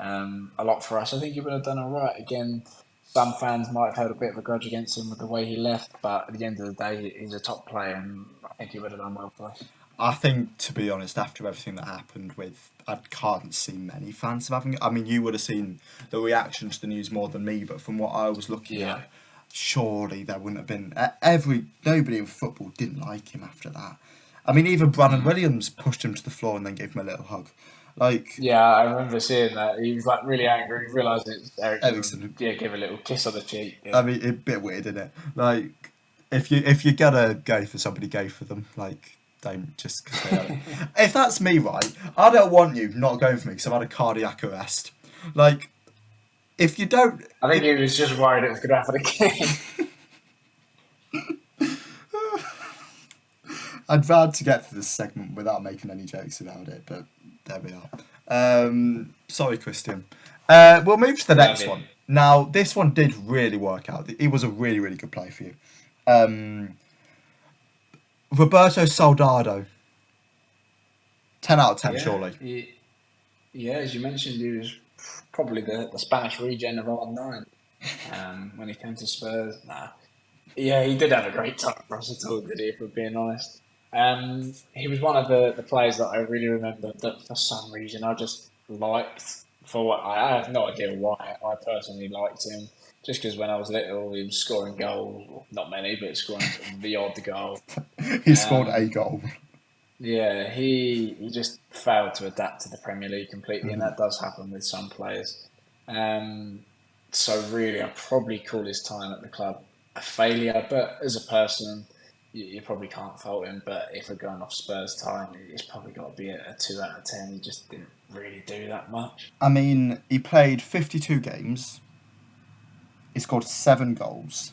a lot for us, I think he would have done all right. Again, some fans might have held a bit of a grudge against him with the way he left, but at the end of the day, he's a top player, and I think he would have done well for us. I think, to be honest, after everything that happened I can't see many fans of having. I mean, you would have seen the reaction to the news more than me, but from what I was looking at, Yeah. surely there wouldn't have been nobody in football didn't like him after that. I mean, even Brandon Mm. Williams pushed him to the floor and then gave him a little hug. Like Yeah, I remember seeing that. He was like really angry, realised it's Ericsson. Ericsson, Yeah, give a little kiss on the cheek. I Yeah. mean, a bit weird, isn't it? Like if you're gonna go for somebody, go for them. Like don't just because they don't. If that's me, right, I don't want you not going for me because I've had a cardiac arrest. Like if you don't, I think if he was just worried it was going to happen again. I'd rather to get through this segment without making any jokes about it, but there we are. Sorry, Christian. We'll move to the Love next it. one. Now, this one did really work out. He was a really, really good play for you. Roberto Soldado. 10 out of 10, Yeah, surely. yeah. As you mentioned, he was probably the Spanish regen of R9 when he came to Spurs. Nah, yeah, he did have a great time for us at all, did he? If we're being honest, he was one of the players that I really remember that for some reason I just liked. For what I have no idea why I personally liked him. Just because when I was little, he was scoring goals, well, not many, but scoring the odd goal. He scored a Um, goal. Yeah, he just failed to adapt to the Premier League completely, and that does happen with some players. Um, so really, I'd probably call his time at the club a failure. But as a person, you probably can't fault him. But if we're going off Spurs time, it's probably got to be a 2 out of 10. He just didn't really do that much. I mean, he played 52 games. He scored 7 goals.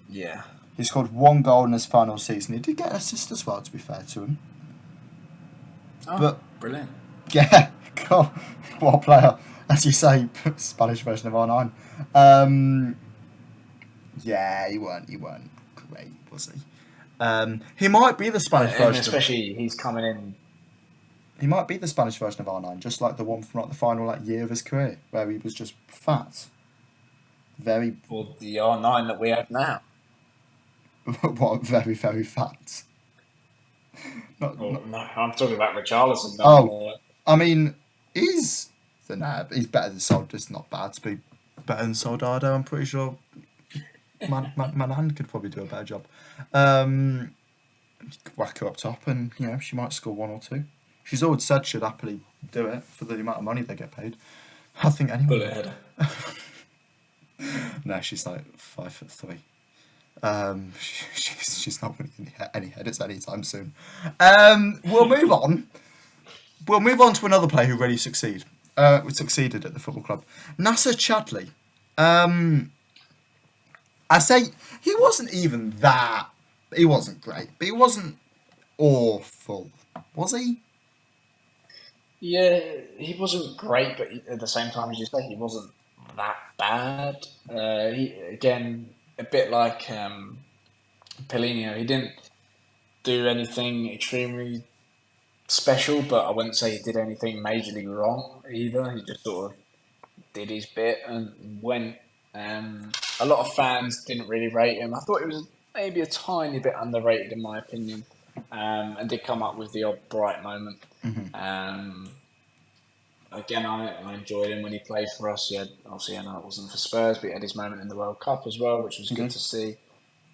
Yeah. He scored 1 goal in his final season. He did get an assist as well, to be fair to him. Oh, But, brilliant. yeah, God, what a player. As you say, Spanish version of R9. Yeah, he weren't great, was he? He might be the Spanish And version of especially he's coming in he might be the Spanish version of R9, just like the one from like the final year of his career, where he was just fat, very for the R9 that we have now. very very fat. Well, Not no, I'm talking about Richarlison. No oh, more. I mean, he's better than Soldado. It's not bad to be better than Soldado. I'm pretty sure Manan could probably do a better job. Um, Whack her up top, and she might score 1 or 2. She's always said she'd happily do it for the amount of money they get paid. I think anyone Bullet would. header. No, she's like 5'3". She's not winning any headers anytime soon. We'll move on. We'll move on to another player who really succeeded at the football club. Nasser Chadli. I say he wasn't even that. He wasn't great, but he wasn't awful, was he? Yeah, he wasn't great, but at the same time, as you say, he wasn't that bad. Again, a bit like Pellegrini, he didn't do anything extremely special, but I wouldn't say he did anything majorly wrong either. He just sort of did his bit and went. A lot of fans didn't really rate him. I thought it was maybe a tiny bit underrated in my opinion, and did come up with the odd bright moment. Um, Again, I enjoyed him when he played for us. He had, obviously, I know it wasn't for Spurs, but he had his moment in the World Cup as well, which was He good did. to see.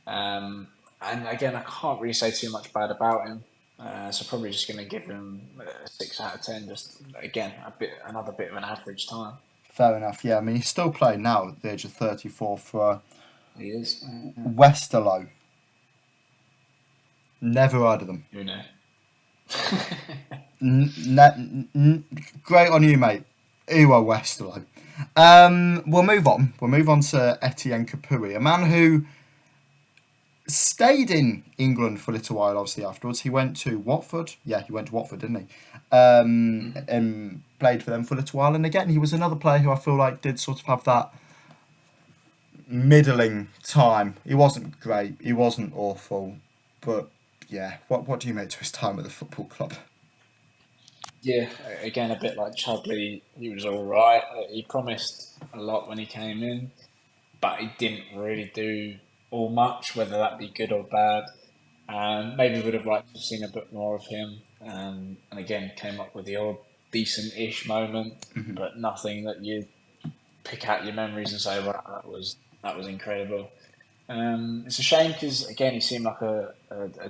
And again, I can't really say too much bad about him. So probably just going to give him a 6 out of 10. Just again, another bit of an average time. Fair enough. Yeah, I mean he's still playing now at the age of 34 for He is. Westerlo. Never heard of them. Who knows? Great on you, mate. Ewa Westerlo. We'll move on. We'll move on to Etienne Kapuri, a man who stayed in England for a little while, obviously, afterwards. He went to Watford. Yeah, he went to Watford, didn't he? And played for them for a little while. And again, he was another player who I feel like did sort of have that middling time. He wasn't great. He wasn't awful. But, yeah, what do you make to his time at the football club? Yeah, again, a bit like Chudley, he was all right. He promised a lot when he came in, but he didn't really do all much, whether that be good or bad. Maybe would have liked to have seen a bit more of him. And again, came up with the odd decent-ish moment, but nothing that you pick out your memories and say, "Well, that was incredible." It's a shame because again, he seemed like a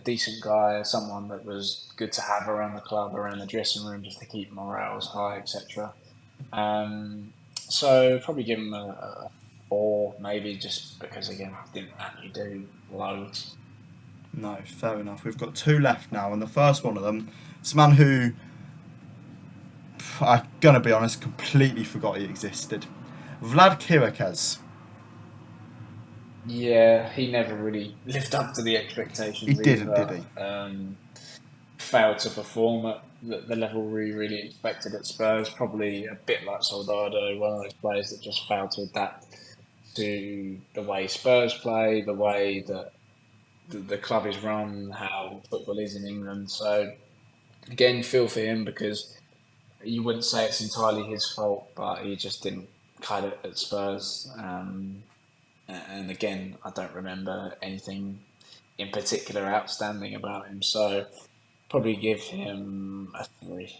decent guy, someone that was good to have around the club, around the dressing room, just to keep morales high, etc. So probably give him a 4, maybe just because again, didn't actually do loads. No, fair enough. We've got 2 left now, and the first one of them is a man who, I'm going to be honest, completely forgot he existed. Vlad Chiriches. Yeah, he never really lived up to the He expectations didn't, did either. he? Failed to perform at the level we really expected at Spurs. Probably a bit like Soldado, one of those players that just failed to adapt to the way Spurs play, the way that the club is run, how football is in England. So again, feel for him because you wouldn't say it's entirely his fault, but he just didn't cut it at Spurs. And again, I don't remember anything in particular outstanding about him. So probably give him a 3.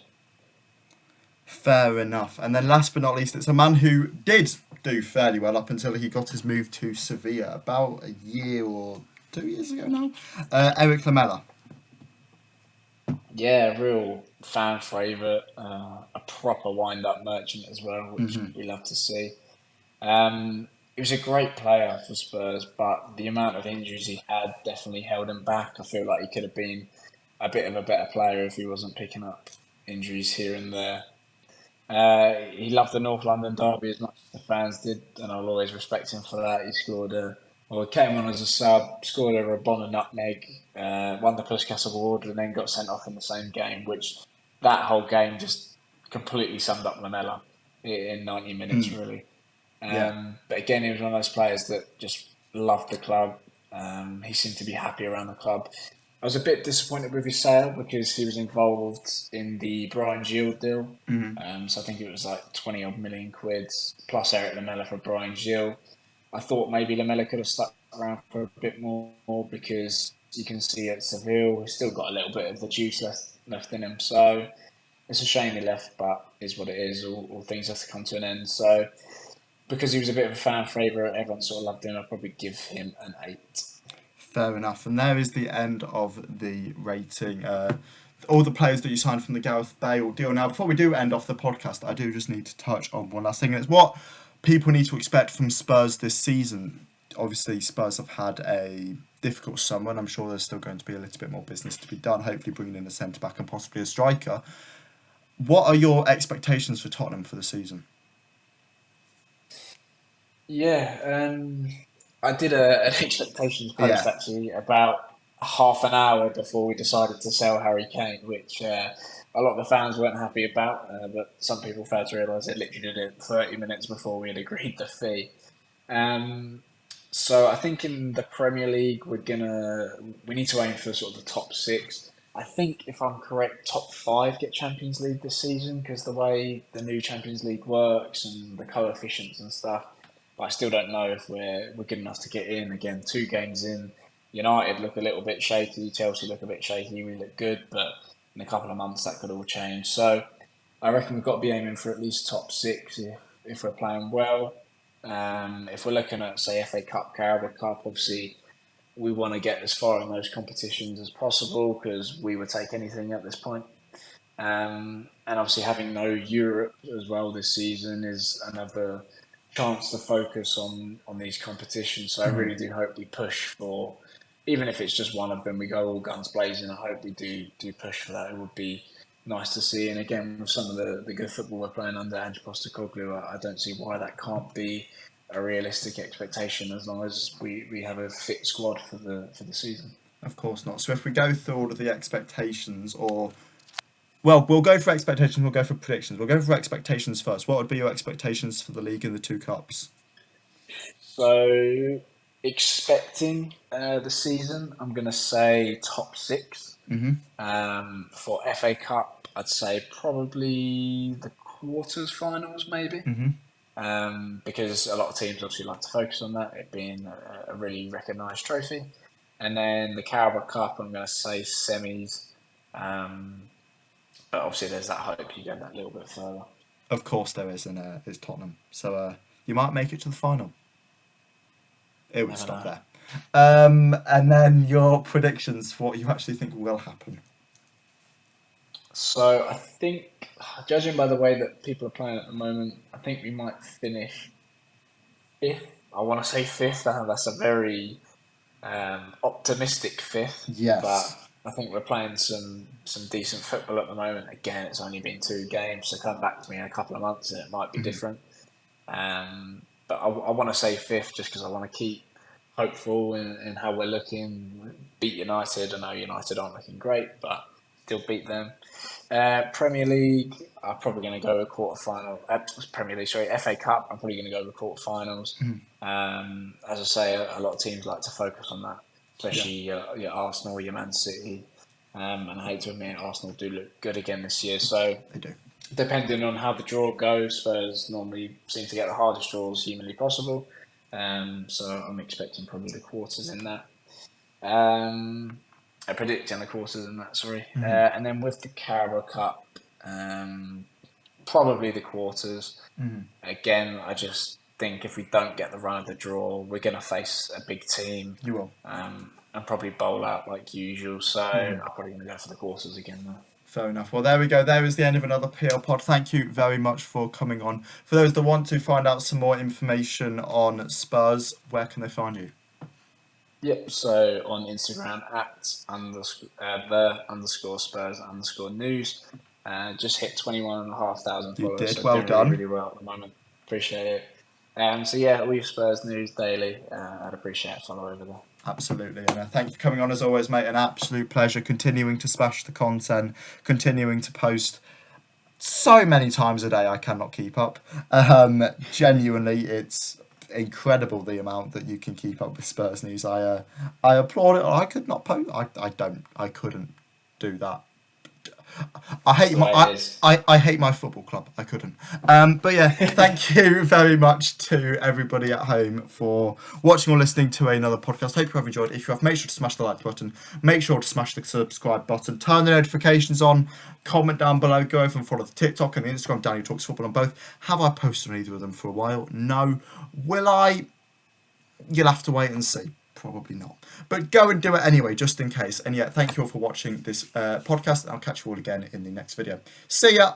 Fair enough. And then last but not least, it's a man who did do fairly well up until he got his move to Sevilla about a year or 2 years ago now. Eric Lamela. Yeah, real fan favourite, a proper wind-up merchant as well, which we love to see. He was a great player for Spurs, but the amount of injuries he had definitely held him back. I feel like he could have been a bit of a better player if he wasn't picking up injuries here and there. He loved the North London derby as much as the fans did, and I'll always respect him for that. He scored well, he came on as a sub, scored a Rabona nutmeg, won the Puskas Award, and then got sent off in the same game, which that whole game just completely summed up Lamella in 90 minutes, really. Yeah. But again, he was one of those players that just loved the club. He seemed to be happy around the club. I was a bit disappointed with his sale because he was involved in the Brian Gil deal. So I think it was like 20 odd million quid plus Eric Lamela for Brian Gil. I thought maybe Lamela could have stuck around for a bit more because you can see at Seville he's still got a little bit of the juice left in him. So it's a shame he left, but is what it is. All things have to come to an end. So because he was a bit of a fan favourite, everyone sort of loved him. I'd probably give him an 8. Fair enough. And there is the end of the rating. All the players that you signed from the Gareth Bale deal. Now, before we do end off the podcast, I do just need to touch on one last thing. And it's what people need to expect from Spurs this season. Obviously, Spurs have had a difficult summer, and I'm sure there's still going to be a little bit more business to be done, hopefully bringing in a centre-back and possibly a striker. What are your expectations for Tottenham for the season? Yeah, I did an expectations post Yeah. actually about half an hour before we decided to sell Harry Kane, which a lot of the fans weren't happy about, but some people failed to realise it literally did it 30 minutes before we had agreed the fee. Um, so I think in the Premier League we need to aim for sort of the top 6. I think if I'm correct, top 5 get Champions League this season because the way the new Champions League works and the coefficients and stuff. But I still don't know if we're good enough to get in. Again, 2 games in, United look a little bit shaky, Chelsea look a bit shaky. We look good, but in a couple of months that could all change. So I reckon we've got to be aiming for at least top 6 if we're playing well. If we're looking at, say, FA Cup, Carabao Cup, obviously we want to get as far in those competitions as possible because we would take anything at this point. And obviously having no Europe as well this season is another chance to focus on these competitions. So I really do hope we push for, even if it's just one of them, we go all guns blazing. I hope we do push for that. It would be nice to see. And again, with some of the good football we're playing under Ange Postecoglou, I don't see why that can't be a realistic expectation as long as we have a fit squad for the season. Of course not. So if we go through all of the expectations, well, we'll go for expectations, we'll go for predictions. We'll go for expectations first. What would be your expectations for the league and the two cups? So expecting the season, I'm going to say top 6. For FA Cup, I'd say probably the quarters finals, maybe. Because a lot of teams obviously like to focus on that, it being a really recognised trophy. And then the Carabao Cup, I'm going to say semis. But obviously there's that hope you get that little bit further. Of course there is, and it's Tottenham. So you might make it to the final. It would Never stop know. there. And then your predictions for what you actually think will happen. So I think, judging by the way that people are playing at the moment, I think we might finish 5th. I want to say 5th. That's a very optimistic 5th, but Yes. I think we're playing some decent football at the moment. Again, it's only been 2 games, so come back to me in a couple of months and it might be different. But I want to say 5th just because I want to keep hopeful in how we're looking. Beat United. I know United aren't looking great, but still beat them. Premier League, I'm probably going to go with quarterfinal. Premier League, sorry, FA Cup. I'm probably going to go with quarterfinals. As I say, a lot of teams like to focus on that, especially your Arsenal, your Man City. And I hate to admit, Arsenal do look good again this year. So They do. depending on how the draw goes, Spurs normally seem to get the hardest draws humanly possible. So I'm expecting probably the quarters in that. I predict in the quarters in that, sorry. And then with the Carabao Cup, probably the quarters. Again, I just think if we don't get the run of the draw, we're going to face a big team. You will. And probably bowl out like usual. So I'm probably going to go for the quarters again now. Fair enough. Well, there we go. There is the end of another PL pod. Thank you very much for coming on. For those that want to find out some more information on Spurs, where can they find you? Yep, so on Instagram at _Spurs_news. Just hit 21,500 followers. You did, so well doing done. really well at the moment. Appreciate it. So yeah, we've Spurs News daily. I'd appreciate a follow over there. Absolutely. And thank you for coming on as always, mate. An absolute pleasure continuing to smash the content, continuing to post so many times a day I cannot keep up. Genuinely, it's incredible the amount that you can keep up with Spurs News. I applaud it. I could not post. I couldn't do that. I hate my football club. I couldn't. But yeah, thank you very much to everybody at home for watching or listening to another podcast. Hope you have enjoyed. If you have, make sure to smash the like button. Make sure to smash the subscribe button. Turn the notifications on. Comment down below. Go over and follow the TikTok and the Instagram. Daniel Talks Football on both. Have I posted on either of them for a while? No. Will I? You'll have to wait and see. Probably not. But go and do it anyway, just in case. And yeah, thank you all for watching this podcast. I'll catch you all again in the next video. See ya!